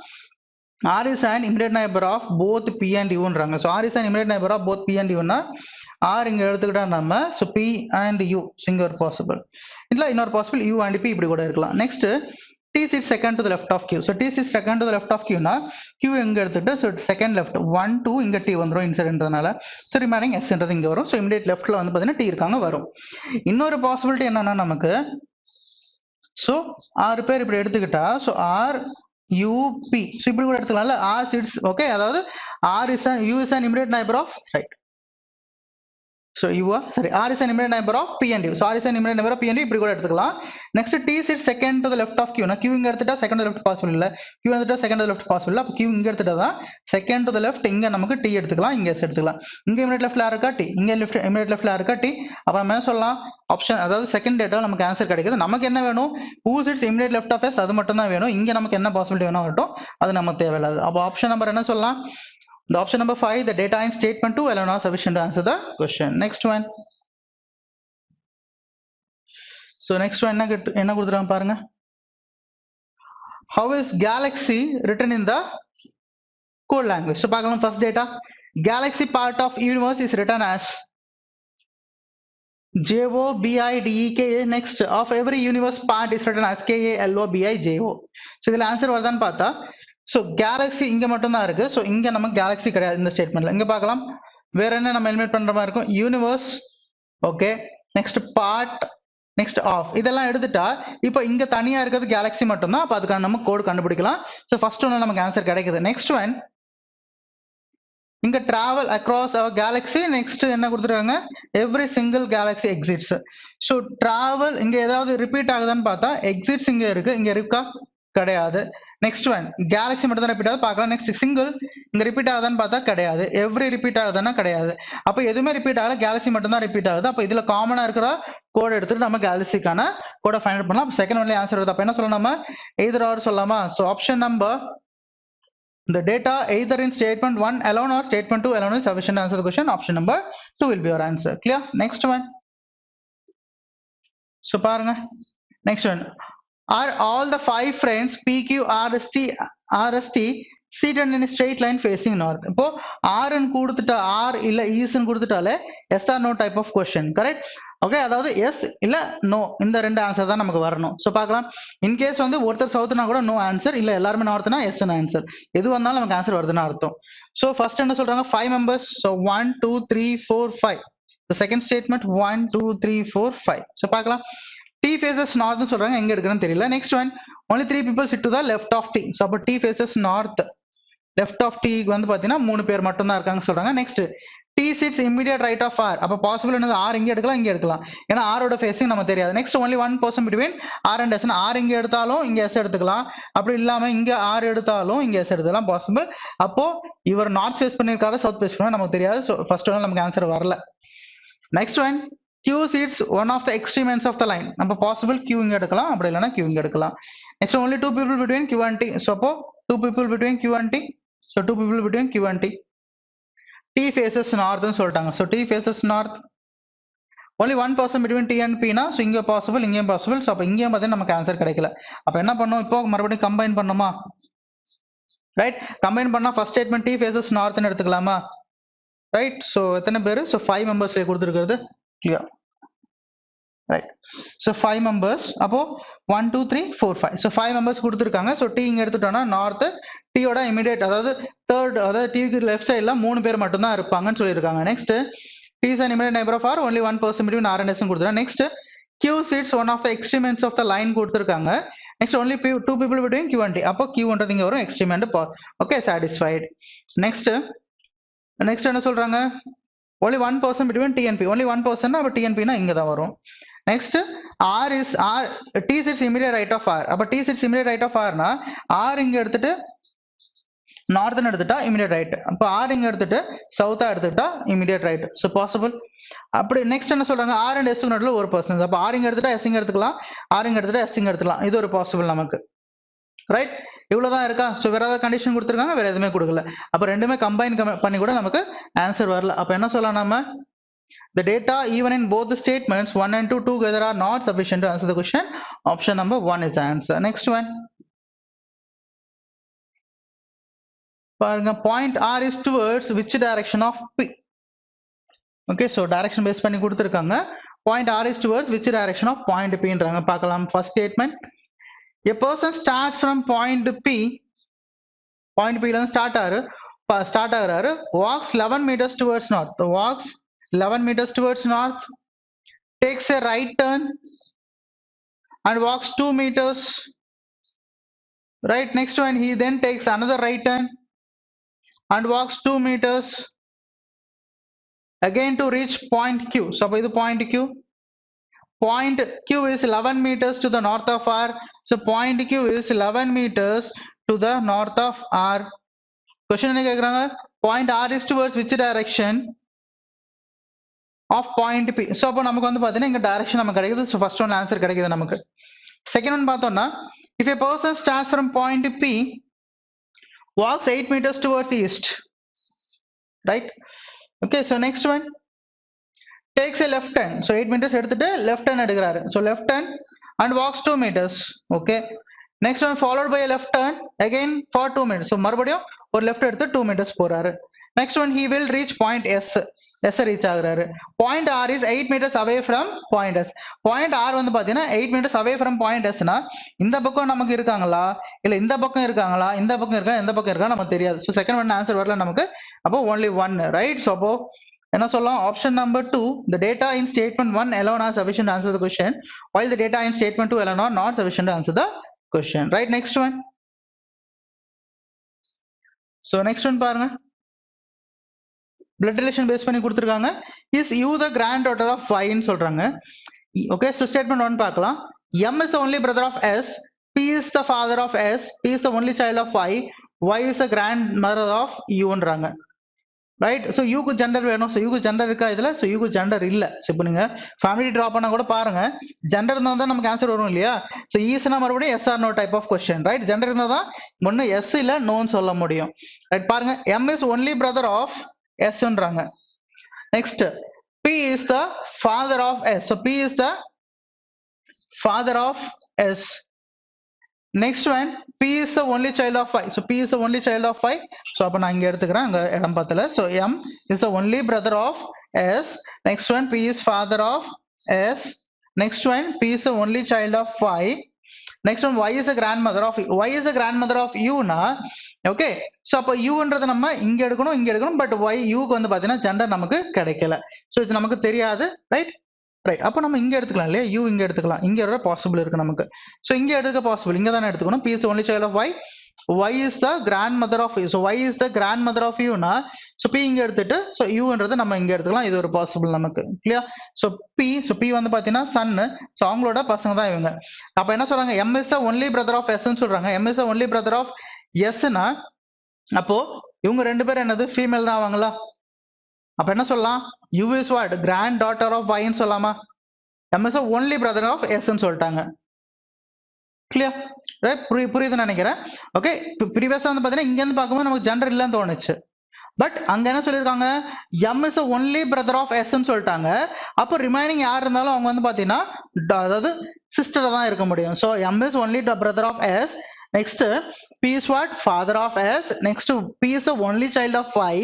[SPEAKER 1] R is an immediate neighbor of both P and U ன்றாங்க. So R is an immediate neighbor of both P and U னா R இங்க எடுத்துக்கிட்டா நம்ம so P and U இங்க ஒரு possible. இல்ல இன்னொரு possible U and P இப்படி கூட இருக்கலாம். Next T sits second to the left of Q. So T sits second to the left of Q னா Q எங்க எடுத்துட்டு so second left 1 2 இங்க T வந்துரும் இன்சிடென்ட்னால. So remaining S ன்றது இங்க வரும். So immediate leftல வந்து பாத்தீங்கன்னா T இருக்காங்க வரும். இன்னொரு possibility என்னன்னா நமக்கு so R பேர் இப்படி எடுத்துக்கிட்டா so R UP so இப்படி கூட எடுத்துக்கலாம்ல R sits okay அதாவது R is an U is an immediate neighbor of right so U sorry R is an immediate neighbor of P and U so R is an immediate neighbor of P and U இப்படி கூட எடுத்துக்கலாம் next T sits second to the left of Q னா Q இங்க எடுத்துட்டா second to the left possible இல்ல Q எடுத்துட்டா second to the left possible இல்ல அப்ப Q இங்க எடுத்துட்டா தான் second to the left இங்க நமக்கு T எடுத்துக்கலாம் இங்க S எடுத்துக்கலாம் இங்க immediate leftல இருக்கா T இங்க immediate leftல இருக்கா T அப்ப நம்ம என்ன சொல்லலாம் ஆப்ஷன் அதாவது செகண்ட் டேட்டா நமக்கு ஆன்சர் கிடைக்குது நமக்கு என்ன வேணும் who sits immediate left of S அது மட்டும் தான் வேணும் இங்க நமக்கு என்ன பாசிபிலிட்டி வேணும் வரட்டும் அது நமக்கு தேவையில்லை அப்ப ஆப்ஷன் நம்பர் என்ன சொல்லலாம் the option number 5 the data in statement 2 alone are sufficient to answer the question next one so next one என்ன கொடுத்துறாங்க பாருங்க how is galaxy written in the code language so பார்க்கலாம் first data galaxy part of universe is written as JOBIDEKA next of every universe part is written as KALOBIJO so இதுல ஆன்சர் வருதான்னு பார்த்தா so galaxy இங்க மட்டும் தான் இருக்கு so இங்க நமக்கு galaxy கிடையாது இந்த ஸ்டேட்மென்ட்ல இங்க பார்க்கலாம் வேற என்ன நம்ம எலிமினேட் பண்ற மாதிரி இருக்கும் universe okay next part next of இதெல்லாம் எடுத்துட்டா இப்போ இங்க தனியா இருக்கிறது galaxy மட்டும் தான் அப்ப அதுக்கான நம்ம கோட் கண்டுபிடிக்கலாம் so first one நமக்கு ஆன்சர் கிடைக்குது next one இங்க travel across our galaxy next என்ன கொடுத்துருக்காங்க every single galaxy exits so travel இங்க ஏதாவது ரிப்பீட் ஆகுதான்னு பார்த்தா exits இங்க இருக்கு இங்க இருக்கா கிடையாது next one galaxy மட்டும் தான் ரிப்பீட் ஆகுது பார்க்கலாம் next single இங்க ரிப்பீட் ஆகுதான்னு பார்த்தா கிடையாது every ரிப்பீட் ஆகுதுன்னா கிடையாது அப்ப எதுவுமே ரிப்பீட் ஆகல galaxy மட்டும் தான் ரிப்பீட் ஆகுது அப்ப இதுல காமனா இருக்கிற கோட் எடுத்துட்டு நம்ம galaxyக்கான கோட ஃபைண்ட் பண்ணலாம் அப்ப செகண்ட் ஒன்ல ஆன்சர் வருது அப்ப என்ன சொல்லலாம் நம்ம either or சொல்லலாமா so option number the data either in statement 1 alone or statement 2 alone is sufficient to answer the question option number 2 will be your answer clear next one so பாருங்க next one are all the 5 friends PQ RST seated in a straight line facing north இப்போ R ன்னு கொடுத்துட்டா R இல்ல is ன்னு கொடுத்துட்டாலே yes or no type of question correct okay அதாவது எஸ் இல்ல நோ இந்த ரெண்டு ஆன்சர் தான் நமக்கு வரணும் சோ பார்க்கலாம் இன் கேஸ் வந்து ஒருத்தர் சவுத்னா கூட நோ ஆன்சர் இல்ல எல்லாரும் நார்த்னா எஸ் ஆன்சர் எது வந்தாலும் நமக்கு ஆன்சர் வருதுன்னு அர்த்தம் சோ ஃபர்ஸ்ட் என்ன சொல்றாங்க 5 members so 1 2 3 4 5 the second statement 1 2 3 4 5 so பார்க்கலாம் T faces north னு சொல்றாங்க எங்க எடுக்கறன்னு தெரியல next one only 3 people sit to the left of T so அப்ப T faces north left of T க்கு வந்து பாத்தீங்கன்னா 3 பேர் மட்டும் தான் இருக்காங்க சொல்றாங்க next T sits immediate right of R அப்ப பாசிபிள் என்னது R இங்க எடுக்கலாம் இங்க எடுக்கலாம் ஏன்னா R ஓட ஃபேசிங் நமக்கு தெரியாது next only one person between R and S R இங்க எடுத்தாலும் இங்க S எடுத்துக்கலாம் அப்படி இல்லாம இங்க R எடுத்தாலும் இங்க S எடுத்துக்கலாம் பாசிபிள் அப்போ இவர் நார்த் ஃபேஸ் பண்ணிருக்காரு சவுத் ஃபேஸ் பண்ணா நமக்கு தெரியாது சோ ஃபர்ஸ்ட் ஒன் நமக்கு ஆன்சர் வரல next one Q sits one of the extreme ends of the line நம்ம பாசிபிள் Q இங்க எடுக்கலாம் அப்படி இல்லனா Q இங்க எடுக்கலாம் next only two people between Q and T so அப்போ two people between Q and T so two people between Q and T T faces north னு சொல்லிட்டாங்க so T faces north only one person between T and P னா so இங்க பாசிபிள் இங்கேயும் பாசிபிள் so அப்ப இங்கேயும் பார்த்தா நமக்கு ஆன்சர் கிடைக்கல அப்ப என்ன பண்ணோம் இப்போ மறுபடியும் கம்பைன் பண்ணுமா ரைட் கம்பைன் பண்ணா first statement T faces north னு எடுத்துக்கலாமா ரைட் so எத்தனை பேர் so 5 மெம்பர்ஸ் கொடுத்திருக்கிறது clear right so 5 members அப்போ 1 2 3 4 5 so 5 members கொடுத்திருக்காங்க so T இங்க எடுத்துட்டோம்னா north T ஓட immediate அதாவது third அதாவது T க்கு left sideல 3 பேர் மட்டும் தான் இருப்பாங்கன்னு சொல்லிருக்காங்க next T is an immediate neighbor of R only one person between R and S னு கொடுத்துறாங்க next Q sits one of the extreme ends of the line கொடுத்திருக்காங்க next only two people between Q and T அப்போ Q ன்றது இங்க வரும் extreme end okay satisfied next என்ன சொல்றாங்க only one person between T and P only one person அப்ப T and P னா இங்க தான் வரும் next T sits immediate right of R அப்ப T sits immediate right of R னா R இங்க எடுத்துட்டு நார்த்னு எடுத்துட்டா இமிடியேட் ரைட். அப்போ ஆர் இங்க எடுத்துட்டு சவுத்தா எடுத்துட்டா இமிடியேட் ரைட். So possible. அப்படி நெக்ஸ்ட் என்ன சொல்றாங்க, ஆர் அண்ட் எஸ் நடுவில் ஒரு பர்சன்ஸ். அப்போ ஆர் இங்க எடுத்துட்டா எஸ் இங்க எடுத்துக்கலாம், ஆர் இங்க எடுத்துட்டா எஸ் இங்க எடுத்துக்கலாம். இது ஒரு பாசிபிள் நமக்கு. ரைட், இவ்வளவுதான் இருக்கா? ஸோ வேற ஏதாவது கண்டிஷன் கொடுத்துருக்காங்க, வேற எதுவுமே கொடுக்கல. அப்போ ரெண்டுமே கம்பைன் பண்ணி கூட நமக்கு ஆன்சர் வரல. அப்போ என்ன சொல்லலாம் நம்ம, the data even in both the statements 1 and 2 together are not sufficient to answer the question. Option number 1 is the answer. Next one. பாருங்க, point R is towards which direction of P? Okay, so direction base பண்ணி கொடுத்திருக்காங்க. Point R is towards which direction of point P ன்றாங்க. பார்க்கலாம். First statement. A person starts from point P. Point P ல இருந்து start ஆகுறாரு. Walks 11 meters towards north. Walks 11 meters towards north. Takes a right turn and walks 2 meters. Right, next one, he then takes another right turn and walks 2 meters again to reach point Q. So this is point Q. Point Q is 11 meters to the north of R. So point Q is 11 meters to the north of R. Question என்ன கேக்குறாங்க, point R is towards which direction of point P? So அப்போ நமக்கு வந்து பாத்தீங்கன்னா இங்க direction நமக்கு கிடைக்குது. So first one answer கிடைக்குது நமக்கு. Second one பார்த்தோம்னா, if a person starts from point P, walks 8 meters towards east, right? Okay, so next one, takes a left turn. So 8 meters எடுத்துட்டு left turn எடுக்கிறாரு. So left turn and walks 2 meters. Okay, next one, followed by a left turn again for 2 meters. So மறுபடியும் ஒரு left எடுத்து 2 meters போறாரு. Next one, he will reach point S. S reach ஆகுறாரு. Point R is 8 meters away from point S. Point R வந்து பாத்தீங்கன்னா 8 meters away from point S னா இந்த பக்கம் நமக்கு இருக்காங்களா இல்ல இந்த பக்கம் இருக்காங்களா, இந்த பக்கம் இருக்கா எந்த பக்கம் இருக்கா நமக்கு தெரியாது. ஸோ செகண்ட் ஒன் ஆன்சர் வரல நமக்கு. அப்போ only one, right? ஸோ அப்போ என்ன சொல்லலாம், option number 2, the data in statement 1 alone are sufficient to answer the question, while the data in statement 2 alone are not sufficient to answer the question. Right, next one. So next one பாருங்க, blood relation base பண்ணி கொடுத்திருக்காங்க. is U the granddaughter of Y ன்னு சொல்றாங்க. Okay, so statement 1 பார்க்கலாம். M is the only brother of S, P is the father of S, P is the only child of Y, Y is the grandmother of U ன்றாங்க. ரைட், ஸோ யூக்கு ஜெண்டர் வேணும். ஸோ யூக்கு ஜெண்டர் இருக்கா இதுல? ஸோ யூக்கு ஜெண்டர் இல்ல. ஸோ இப்போ நீங்க ஃபேமிலி ட்ரா பண்ணா கூட பாருங்க, ஜெண்டர் இருந்தா தான் நமக்கு ஆன்சர் வரும் இல்லையா? ஸோ ஈஸ்னா மறுபடியும் yes or no type of question, right? Gender இருந்தா தான் ஒன்னு எஸ் இல்ல நோன்னு சொல்ல முடியும். ரைட், பாருங்க, M is only brother of S ன்றாங்க. Next, P is the father of S. So P is the father of S. Next one, P is the only child of Y. So P is the only child of Y. So அப்ப நான் இங்க எடுத்துக்கிறேன், அங்க இடம் பார்த்தல. So M is the only brother of S. Next one, P is father of S. Next one, P is the only child of Y. Next one, Y is the grandmother of Y is the grandmother of U னா, ஓகே. ஸோ அப்போ யூன்றது நம்ம இங்க எடுக்கணும், பட் Y யூக்கு வந்து பாத்தீங்கன்னா ஜெண்டர் நமக்கு கிடைக்கல. ஸோ இது நமக்கு தெரியாது, ரைட்? ரைட், அப்போ நம்ம இங்க எடுத்துக்கலாம் இல்லையா? யூ இங்க எடுத்துக்கலாம், இங்க வர பாசிபிள் இருக்கு நமக்கு. ஸோ இங்க எடுக்க பாசிபிள், இங்க தானே எடுத்துக்கணும். P is the only child of Y, Y is the grandmother of U. So Y is the grandmother of U னா, ஸோ P இங்க எடுத்துட்டு ஸோ யூன்றது நம்ம இங்க எடுத்துக்கலாம். இது ஒரு பாசிபிள் நமக்கு, கிளியர்? ஸோ P வந்து பாத்தீங்கன்னா சன்னு, ஸோ அவங்களோட பசங்க தான் இவங்க. அப்ப என்ன சொல்றாங்க, M is the only brother of S ன்னு சொல்றாங்க. M is the only brother of S னா, அப்போ இவங்க ரெண்டு பேரும் என்னது, ஃபீமேல் தான் ஆவாங்களா? அப்ப என்ன சொல்லலாம், U is what, granddaughter of Y ன்னு சொல்லாமா? M is the only brother of S ன்னு சொல்லிட்டாங்க. கிளியர்? ரைட், புரியுதுன்னு நினைக்கிறேன். ஓகே, ப்ரீவியஸா வந்து பாத்தீங்கன்னா இங்க இருந்து பார்க்கும்போது நமக்கு ஜெண்டர் இல்லைன்னு தோணுச்சு. பட் அங்க என்ன சொல்லிருக்காங்க, M is the only brother of S ன்னு சொல்லிட்டாங்க. அப்போ ரிமைனிங் யார் இருந்தாலும் அவங்க வந்து பாத்தீங்கன்னா அதாவது சிஸ்டரா தான் இருக்க முடியும். So M is only the brother of S. Next, P is what, father of S. Next, P is the only child of Y.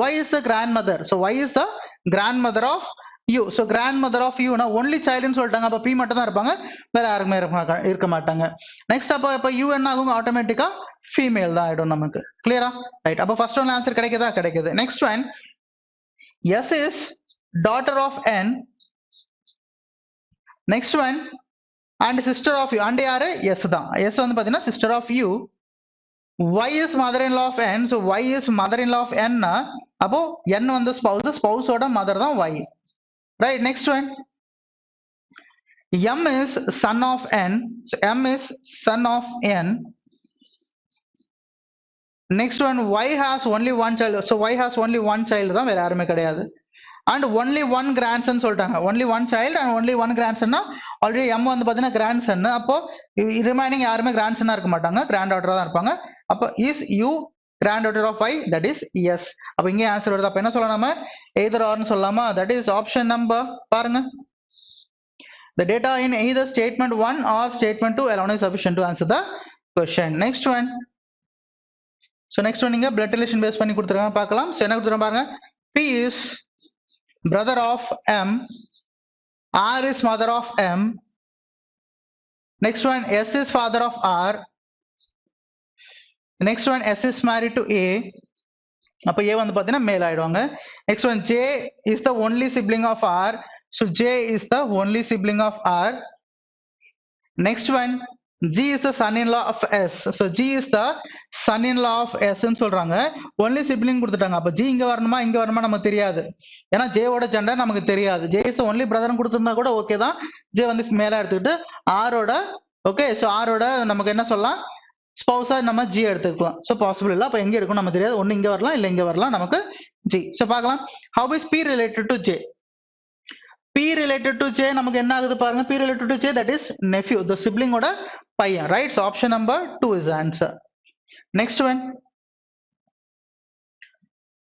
[SPEAKER 1] Y is the grandmother. So Y is the grandmother of U. So grandmother of U னா only child ன்னு சொல்லிட்டாங்க. அப்ப P மட்டும் தான் இருப்பாங்க, வேற யாருமே இருக்க மாட்டாங்க. நெக்ஸ்ட் அப்ப U என்ன ஆகும், ஆட்டோமேட்டிக்கா ஃபீமேல் தான் ஆயிடும் நமக்கு. கிளியரா? ரைட், அப்ப ஃபர்ஸ்ட் ஒன் ஆன்சர் கிடைக்குது. Next one, S is daughter of N. Next one, and sister of U. and யாரு, S தான். S வந்து பாத்தீங்கன்னா sister of U. Y is mother-in-law of N. So Y is mother-in-law of N னா, அப்போ N வந்து spouse ஓட mother தான் Y. Right, next one, M is son of N. So M is son of N. Next one, y has only one child. So y has only one child தான், வேற யாருமே கிடையாது. And only one grandson சொல்லிட்டாங்க. Only one child and only one grandson. Already m வந்து பாத்தீங்கன்னா grandson. அப்போ ரிமைனிங் யாருமே grandson இருக்க மாட்டாங்க, granddaughter தான் இருப்பாங்க. அப்போ is u granddaughter of y, that is yes. அப்போ இங்கே ஆன்சர் வருது. அப்போ என்ன சொல்லலாம் நம்ம, either or னு சொல்லலாமா, that is option number, பாருங்க. The data in either statement 1 or statement 2 alone is sufficient to answer the question. Next one. So next one, இங்க blood relation base பண்ணி கொடுத்திருக்காங்க, பார்க்கலாம். So என்ன கொடுத்திருக்காங்க பாருங்க, P is brother of M, R is mother of M. Next one, S is father of R. Next one, S is married to A. அப்ப A வந்து பாத்தீங்கன்னா மேல் ஆயிடுவாங்க. Next one, J is the only sibling of R. So J is the only sibling of R. Next one, G is the son-in-law of S. So G is the son-in-law of S ன்னு சொல்றாங்க. only sibling கொடுத்துட்டாங்க. அப்ப G இங்க வரணுமா இங்க வரணுமா நமக்கு தெரியாது, ஏன்னா J ஓட ஜெண்டர் நமக்கு தெரியாது. J is the only brother கொடுத்திருந்தா கூட ஓகே தான், J வந்து மேல எடுத்துக்கிட்டு R ஓட, ஓகே, so R ஓட நமக்கு என்ன சொல்லலாம், ஸ்பௌஸா நம்ம G எடுத்துக்கலாம். so பாசிபிள் இல்ல, அப்ப எங்க இருக்கும் நமக்கு தெரியாது, ஒன்னு இங்க வரலாம் இல்ல இங்க வரலாம், நமக்கு G. so பார்க்கலாம், how is P related to J? P related to J நமக்கு என்ன ஆகுது பாருங்க, P related to J, that is nephew, the sibling ஓட பையன், right? so option number 2 is the answer. Next one,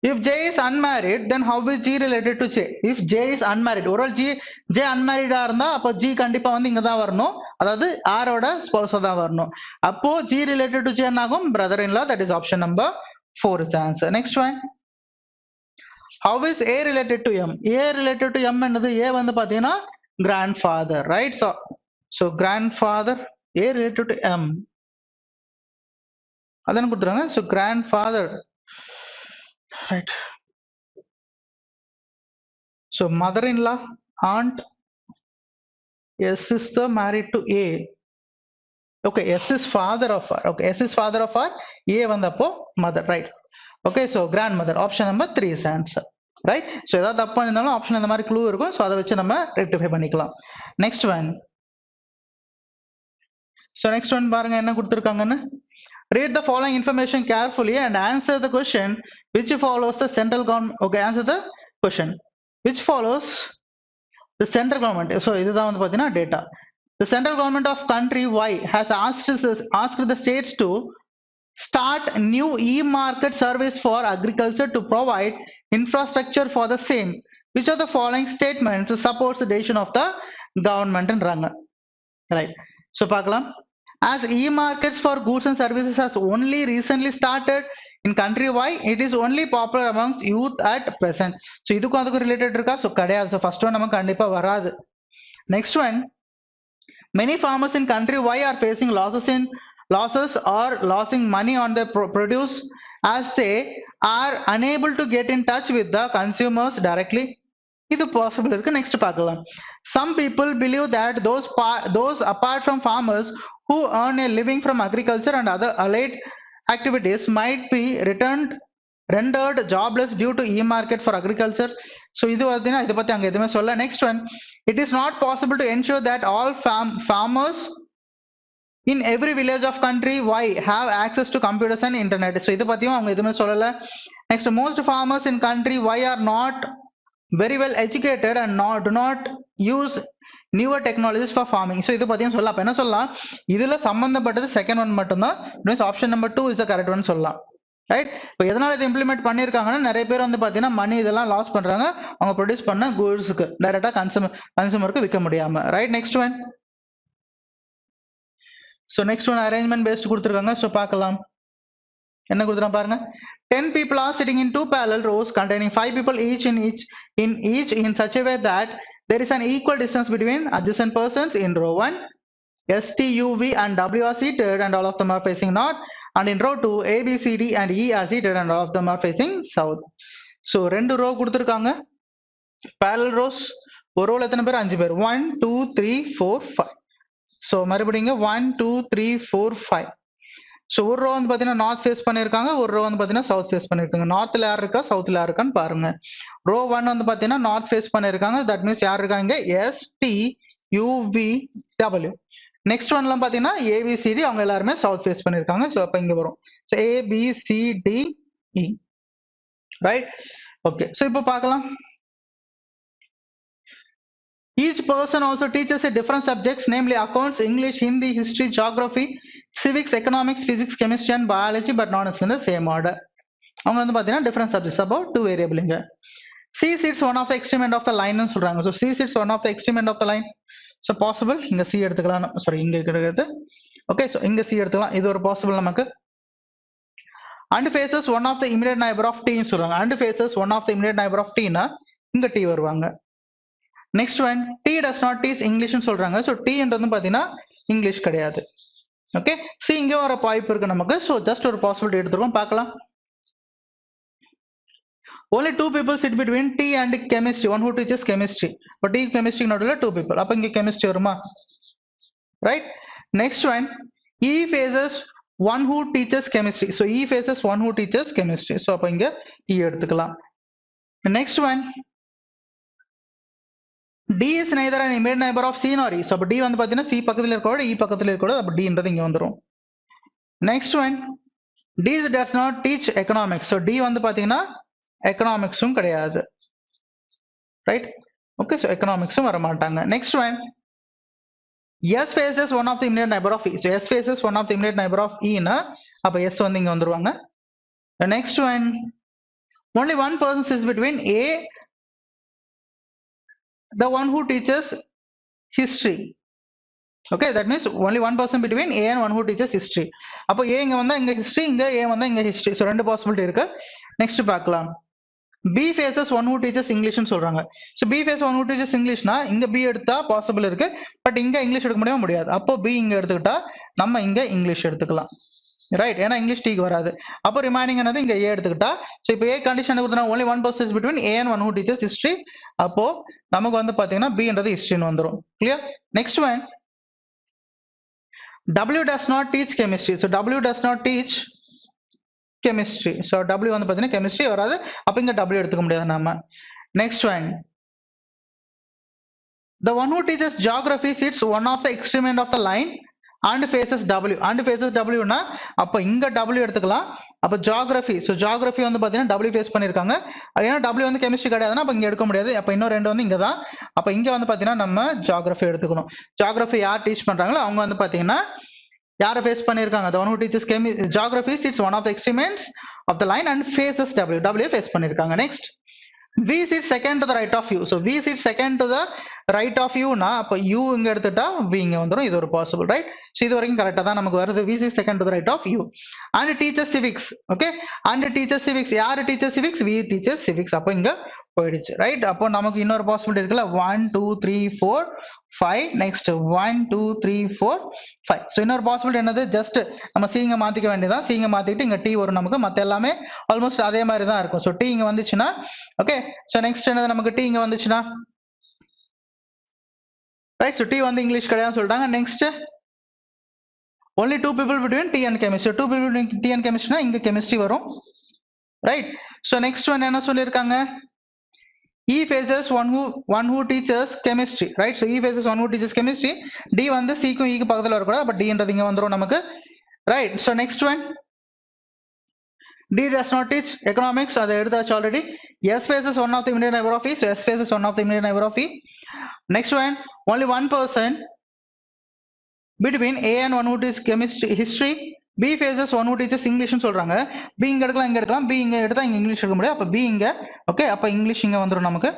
[SPEAKER 1] if J is unmarried, then how is G related to J? If J is unmarried, ஒருவேளை J unmarried இருந்தா அப்போ G கண்டிப்பா வந்து இங்க தான் வரணும், அதாவது R ஓட ஸ்பௌஸ் தான் வரணும். அப்போ G related to J என்னாகும், brother in law, that is option number 4 is the answer. Next one, how is A related to M? A related to M என்னது, A வந்து பாத்தீங்கன்னா grandfather, right? so grandfather, A related to M, அதான கொடுத்துறாங்க. so grandfather, right? so mother-in-law, aunt, S is the married to A. okay, S is father of R. okay, S is father of R, A வந்தப்போ mother, right? okay, so grandmother, option number 3 is answer, right? so ஏதாவது தப்பா இருந்தாலும் ஆப்ஷன் இந்த மாதிரி க்ளூ இருக்கும், so அதை வச்சு நம்ம ரெக்டிஃபை பண்ணிக்கலாம். next one, so next one பாருங்க என்ன கொடுத்திருக்காங்கன்னு, read the following information carefully and answer the question which follows the central government. okay, answer the question which follows the central government. so இதுதான் வந்து பாத்தீங்கன்னா data. the central government of country Y has asked the states to start new e-market service for agriculture to provide infrastructure for the same. which of the following statements supports the decision of the government ன்றாங்க, right? so பார்க்கலாம், as e-markets for goods and services has only recently started in country Y, it is only popular amongst youth at present. so இதுக்கும் அதுக்கும் ரிலேட்டட் இருக்கா, so கிடையாது. so first one நமக்கு கண்டிப்பா வராது. next one, many farmers in country Y are facing losses or losing money on their produce as they are unable to get in touch with the consumers directly. இது possible இருக்கு. next பார்க்கலாம், some people believe that those apart from farmers who earn a living from agriculture and other allied activities might be rendered jobless due to e-market for agriculture. so இது பார்த்தீங்கன்னா இதை பத்தி அங்க எதுவுமே சொல்ல. next one, it is not possible to ensure that all farmers in every village of country Y have access to computers and internet. so இது பத்தியும் அவங்க எதுவுமே சொல்லல. next, most farmers in country Y are not very well educated and do not use newer technologies for farming. so இது பத்தியும் சொல்லலாம். அப்ப என்ன சொல்லலாம், இதுல சம்பந்தப்பட்டது செகண்ட் ஒன் மட்டும்தான், means option number 2 is the correct one சொல்லலாம், ரைட்? இப்போ எதனால இதை இம்ப்ளிமெண்ட் பண்ணிருக்காங்கன்னா, நிறைய பேர் வந்து பாத்தீங்கன்னா மணி இதெல்லாம் லாஸ் பண்றாங்க, அவங்க ப்ரொடியூஸ் பண்ண கூட்ஸ்க்கு டைரக்டா கன்சூமருக்கு விற்க முடியாம, right? Next one, so next one arrangement based கொடுத்திருக்காங்க. so பார்க்கலாம் என்ன கொடுத்திருக்காங்க பாருங்க, 10 people are sitting in two parallel rows containing 5 people each in such a way that there is an equal distance between adjacent persons. in row 1, S, T, U, V and W are seated and all of them are facing north, and in row 2, A, B, C, D and E are seated and all of them are facing south. so ரெண்டு row கொடுத்திருக்காங்க, parallel rows. ஒரு ரோல எத்தனை பேர், 5 பேர், 1 2 3 4 5. so மறுபடியும் 1 2 3 4 5. so ஒரு ரோ வந்து பாத்தீங்கன்னா நார்த் ஃபேஸ் பண்ணிருக்காங்க, ஒரு ரோ வந்து பாத்தீங்கன்னா சவுத் ஃபேஸ் பண்ணிருக்காங்க. நார்த்ல யார் இருக்கா சவுத்ல யார் இருக்கான்னு பாருங்க. ரோ 1 வந்து பாத்தீங்கன்னா நார்த் ஃபேஸ் பண்ணிருக்காங்க, தட் மீன்ஸ் யார் இருக்காங்க, S, T, U, V, W. Next ஒன்லாம் பாத்தீங்கன்னா ஏபிசிடி அவங்க எல்லாருமே சவுத் ஃபேஸ் பண்ணிருக்காங்க. ஸோ அப்ப இங்க வரும். So ABCDE, right? Okay, so இப்போ பார்க்கலாம். Each person also teaches a different subjects, namely accounts, English, Hindi, history, geography, civics, economics, physics, chemistry and biology, but not in the same order. அவங்க வந்து பாத்தீங்கன்னா different subjects about 2 variable இங்க. C sits one of the extreme end of the line னு சொல்றாங்க. So C sits one of the extreme end of the line. So possible இங்க C எடுத்துக்கலாம். சாரி, இங்க இருக்கிறது. ஓகே, so இங்க C எடுத்துக்கலாம். இது ஒரு possible நமக்கு. And faces one of the immediate neighbor of T னு சொல்றாங்க. And faces one of the immediate neighbor of T னா இங்க T வருவாங்க. Next one, T does not teach இங்கிலீஷ்னு சொல்றாங்க. ஸோ டி வந்து பாத்தீங்கன்னா இங்கிலீஷ் கிடையாது. ஓகே, சி இங்க வர வாய்ப்பு இருக்கு நமக்கு. ஸோ ஜஸ்ட் ஒரு பாசிபிலிட்டி எடுத்துருக்கோம், பார்க்கலாம். only 2 people sit between T and chemistry, one who teaches chemistry. But T chemistry நடுவுல 2 people, அப்ப இங்க chemistry வருமா? Right. Next one, E faces one who teaches chemistry. So E faces one who teaches chemistry. So அப்ப இங்க E எடுத்துக்கலாம். Next one, D is neither an immediate neighbor of C nor E. So D வந்து பாத்தீங்கன்னா C பக்கத்துல இருக்கோட E பக்கத்துல இருக்கோட, அப்ப D ன்றது இங்க வந்துரும். Next one, D does not teach economics. So D வந்து பாத்தீங்கன்னா எக்கனாமிக்ஸும் கிடையாது. ரைட்? ஓகே, so எக்கனாமிக்ஸும் வர மாட்டாங்க. Next one, S faces one of the immediate neighbor of E. So S faces one of the immediate neighbor of E னா அப்ப S வந்து இங்க வந்துருவாங்க. Next one, only one person sits between A, the one who teaches history. Okay, that means only one person between A and one who teaches history. அப்போ A இங்க வந்தா இங்க history, இங்க A வந்தா இங்க history. So ரெண்டு பாசிபிலிட்டி இருக்கு. நெக்ஸ்ட் பார்க்கலாம். B faces one who teaches English னு சொல்றாங்க. So B faces one who teaches English னா இங்க B எடுத்தா பாசிபிள் இருக்கு, பட் இங்க இங்கிலீஷ் எடுக்க முடியாது. அப்போ B இங்க எடுத்துக்கிட்டா நம்ம இங்க இங்கிலீஷ் எடுத்துக்கலாம். ரைட், ஏன்னா இங்கிலீஷ் டீக்கு வராது. அப்போ ரிமைனிங் என்னது இங்க ஏ எடுத்துக்கிட்டா. ஸோ இப்போ ஏ கண்டிஷன் கொடுத்தா only one person between A and one who teaches history. அப்போ நமக்கு வந்து பாத்தீங்கன்னா B ன்றது ஹிஸ்டரின்னு வந்துரும். Clear? Next one, W does not teach chemistry. So W does not teach chemistry. So W வந்து பாத்தீங்கன்னா chemistry வராது. அப்ப இங்க W எடுத்துக்க முடியாது நாம. Next one, the one who teaches geography sits one of the extreme end of the line and faces W. And faces W னா அப்ப இங்க W எடுத்துக்கலாம். அப்ப geography, so geography வந்து பாத்தீங்கன்னா W ஃபேஸ் பண்ணிருக்காங்க. ஏன்னா W வந்து chemistry கிடையாதுன்னா அப்ப இங்க எடுக்க முடியாது. அப்ப இன்னும் ரெண்டு வந்து இங்க தான். அப்ப இங்க வந்து பாத்தீங்கன்னா நம்ம geography எடுத்துக்கணும். geography யார் டீச் பண்றாங்களோ அவங்க வந்து பாத்தீங்கன்னா யாரை ஃபேஸ் பண்ணிருக்காங்க? the one who teaches geography sits one of the extreme ends of the line and faces W. W face பண்ணிருக்காங்க. next, V sits second to the right of U. So V sits second to the right of U னா அப்ப U இங்க எடுத்துட்டா V இங்க வந்துரும். இது ஒரு பாசிபிள், ரைட்? சோ இது வரைக்கும் கரெக்ட்டா தான் நமக்கு வருது. V sits second to the right of U and teaches civics. Okay, and teaches civics. யாரு teaches civics? V teaches civics. அப்ப இங்க போயிடுச்சு, ரைட்? அப்போ நமக்கு இன்னொரு பாசிபிலிட்டி இருக்குல்ல, 1 2 3 4 5. நெக்ஸ்ட் 1 2 3 4 5. ஸோ இன்னொரு பாசிபிலிட்டி என்னது? ஜஸ்ட் நம்ம சீங்க மாத்திக்க வேண்டியதான். சீங்க மாத்திட்டு இங்க டி வரும் நமக்கு. மத்த எல்லாமே ஆல்மோஸ்ட் அதே மாதிரி தான் இருக்கும். ஸோ டி இங்க வந்துச்சுன்னா ஓகே. ஸோ நெக்ஸ்ட் என்னது? நமக்கு டி இங்க வந்துச்சுன்னா ரைட். ஸோ டி வந்து இங்கிலீஷ் கிடையாதுன்னு சொல்லிட்டாங்க. Next, only 2 people between T and chemistry. 2 people between T and chemistry னா இங்க chemistry வரும், ரைட்? ஸோ நெக்ஸ்ட் ஒன் என்ன சொல்லியிருக்காங்க? E faces one who teaches chemistry, right? So E faces one who teaches chemistry. D வந்து C க்கும் E க்கு பக்கத்துல வரக்கூடாது. அப்ப D ன்றது இங்க வந்துரும் நமக்கு, right? So next one, D does not teach economics. அதை எடுத்தாச்சு already. S faces one of the immediate neighbor of E. So S faces one of the immediate neighbor of E. Next one, only one person between A and one who teaches chemistry, history. B faces one who teaches English னு சொல்றாங்க. B இங்க எடுக்கலாம், இங்க எடுக்கலாம். B இங்க எடுத்தா இங்க இங்கிலீஷ் எடுக்க முடியாது. அப்ப B இங்க, ஓகே, அப்ப இங்கிலீஷ் இங்க வந்துரும் நமக்கு.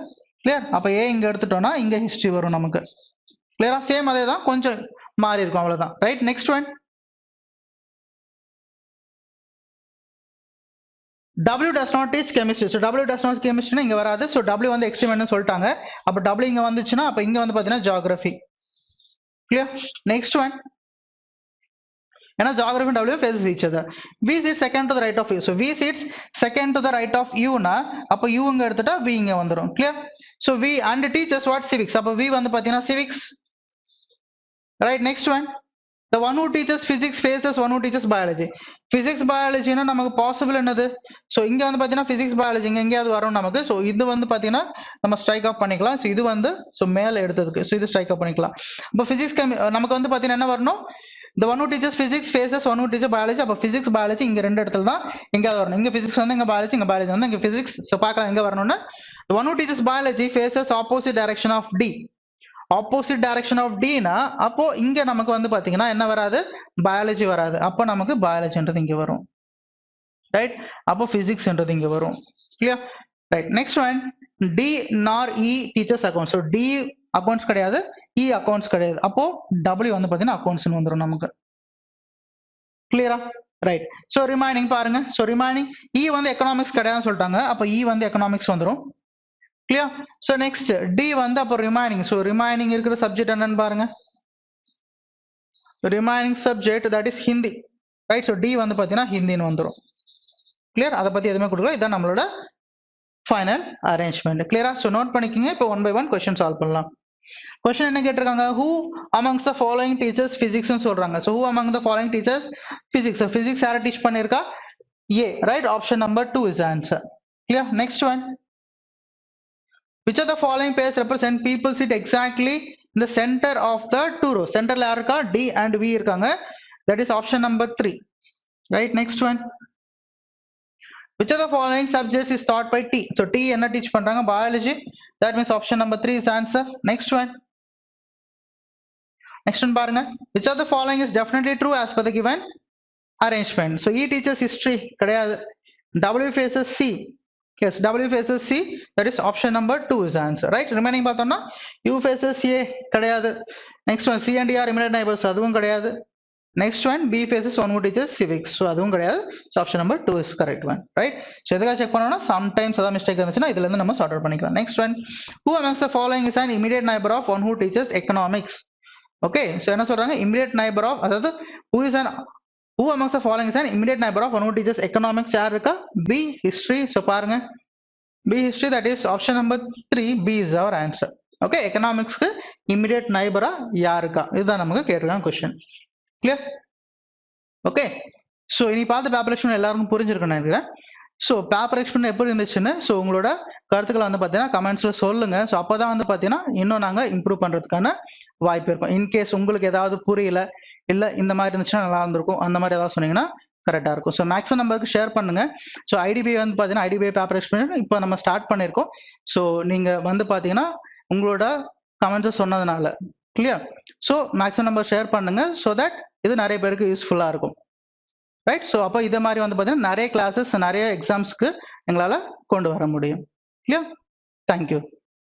[SPEAKER 1] கிளியர்? அப்ப A இங்க எடுத்துட்டோம்னா இங்க ஹிஸ்டரி வரும் நமக்கு. கிளியரா? சேம் அதே தான், கொஞ்சம் மாறி இருக்கும், அவ்வளவுதான், right? Next one, W does not teach chemistry. So W does not teach chemistry இங்க வராது. So W வந்து எக்ஸ்ட்ரீம் ன்னு சொல்லிட்டாங்க. அப்ப W இங்க வந்துச்சுன்னா அப்ப இங்க வந்து பாத்தீங்கன்னா geography. கிளியர்? நெக்ஸ்ட் ஒன், ஏன்னா geography and W faces each other. V sits second to the right of U. So V sits second to the right of U னா அப்ப U இங்க எடுத்துட்டா V இங்க வந்துரும். Clear? So V and teaches what? Civics. அப்ப V வந்து பாத்தீங்கன்னா civics. Right, next one. the one who teaches physics faces one who teaches biology. Physics biology னா நமக்கு பாசிபிள் என்னது? ஸோ இங்க வந்து பாத்தீங்கன்னா பிசிக்ஸ் பயாலஜி இங்க எங்கேயாவது வரும் நமக்கு. ஸோ இது வந்து பாத்தீங்கன்னா நம்ம ஸ்ட்ரைக் ஆஃப் பண்ணிக்கலாம். ஸோ இது வந்து ஸோ மேல எடுத்ததுக்கு ஸோ இது ஸ்ட்ரைக் ஆஃப் பண்ணிக்கலாம். இப்போ பிசிக்ஸ் நமக்கு வந்து பாத்தீங்கன்னா என்ன வரணும்? the one who teaches physics faces one who teaches biology. அப்ப physics biology இங்க ரெண்டு இடத்துல தான் எங்கேயாவது வரணும். இங்க பிசிக்ஸ் வந்து இங்க biology, இங்க biology வந்து இங்க physics. ஸோ பார்க்கலாம் எங்க வரணும்னா the one who teaches biology faces opposite direction of D. Opposite direction of டினா அப்போ இங்க நமக்கு வந்து பாத்தீங்கன்னா என்ன வராது? பயாலஜி வராது. அப்போ நமக்கு பயாலஜின்றது இங்க வரும். ரைட்? அப்போ பிசிக்ஸ்ன்றது இங்க வரும். Clear? Right. Next one, T nor E teachers accounts. So T accounts கிடையாது, இ அக்கவுண்ட்ஸ் கிடையாது. அப்போ டபிள்யூ வந்து பாத்தீங்கன்னா அக்கவுண்ட்ஸ் வந்துடும் நமக்கு. கிளியரா? ரைட். ஸோ ரிமைனிங் பாருங்க. ஸோ ரிமைனிங் இ வந்து எக்கனாமிக்ஸ் கிடையாதுன்னு சொல்லிட்டாங்க. அப்போ இ வந்து எக்கனாமிக்ஸ் வந்துடும். clear. So next D வந்து அப்போ remaining. So remaining இருக்கிற subject என்னன்னு பாருங்க. remaining subject that is Hindi. Right? So D வந்து பாத்தீங்கன்னா ஹிந்தின்னு வந்துரும். clear? அதை பத்தி எதுவுமே கொடுக்கல. இதான் நம்மளோட final arrangement. clear? So note பண்ணிக்கங்க. இப்போ one by one question solve பண்ணலாம். question என்ன கேட்டிருக்காங்க? who amongst the following teachers physics ன்னு சொல்றாங்க. So who among the following teachers physics? So physics யாரை டீச் பண்ணிருக்கா? A. Right? Option number 2 is the answer. clear? Next one. Which of the following pairs represent people sit exactly in the center of the two rows? Center la irukka D and V irukanga. That is option number 3. Right? Next one. Which of the following subjects is taught by T? So T enna teach பண்றாங்க? Biology. That means option number 3 is the answer. Next one. Next one பாருங்க. Which of the following is definitely true as per the given arrangement? So E teaches history கிடையாது. W faces C. Yes, W faces C. That is option number 2 is the answer. Right? Remaining பார்த்தோம்னா U faces A கிடையாது. Next one, C and D are immediate neighbors. அதுவும் கிடையாது. Next one, B faces one who teaches civics. So அதுவும் கிடையாது. So option number 2 is correct one. Right? So எதுக்காக செக் பண்ணோம்னா sometimes அதான் mistake இருந்துச்சுன்னா இதுல இருந்து நம்ம sort out பண்ணிக்கலாம். Next one, who amongst the following is an immediate neighbor of one who teaches economics? Okay, so என்ன சொல்றாங்க? Immediate neighbor of, அதாவது who amongst the following is an immediate neighbor of one who teaches economics? யார் இருக்கா? B history. So பாருங்க, B history, that is option number 3. B is our answer. Okay, economics க்கு immediate neighbor யார் இருக்கா? இதுதான் நமக்கு கேட்டிருக்காங்க question. Clear? Okay, so இனி பார்த்த பேப்பர் எக்ஸ்பிளேஷன் எல்லாருக்கும் புரிஞ்சிருக்கும்னு நினைக்கிறேன். ஸோ பேப்பர் எக்ஸ்பிளேஷன் எப்படி இருந்துச்சுன்னு ஸோ உங்களோட கருத்துக்களை வந்து பார்த்தீங்கன்னா கமெண்ட்ஸ்ல சொல்லுங்க. ஸோ அப்போதான் வந்து பார்த்தீங்கன்னா இன்னும் நாங்கள் இம்ப்ரூவ் பண்றதுக்கான வாய்ப்பு இருக்கும். இன்கேஸ் உங்களுக்கு ஏதாவது புரியல இல்ல இந்த மாதிரி இருந்துச்சுன்னா நல்லா இருந்திருக்கும் அந்த மாதிரி ஏதாவது சொன்னீங்கன்னா கரெக்டா இருக்கும். ஸோ மேக்ஸிமம் நம்பருக்கு ஷேர் பண்ணுங்க. ஸோ ஐடிபிஐ வந்து பார்த்தீங்கன்னா ஐடிபிஐ பேப்பர் எக்ஸ்பிளேஷன் இப்போ நம்ம ஸ்டார்ட் பண்ணியிருக்கோம். ஸோ நீங்க வந்து பார்த்தீங்கன்னா உங்களோட கமெண்ட்ஸை சொன்னதுனால clear. So maximum number share பண்ணுங்க ஸோ தட் இது நிறைய பேருக்கு யூஸ்ஃபுல்லா இருக்கும். ரைட்? ஸோ அப்போ இதே மாதிரி வந்து பார்த்தீங்கன்னா நிறைய கிளாஸஸ் நிறைய எக்ஸாம்ஸ்க்கு எங்களால் கொண்டு வர முடியும். கிளியர்? தேங்க்யூ.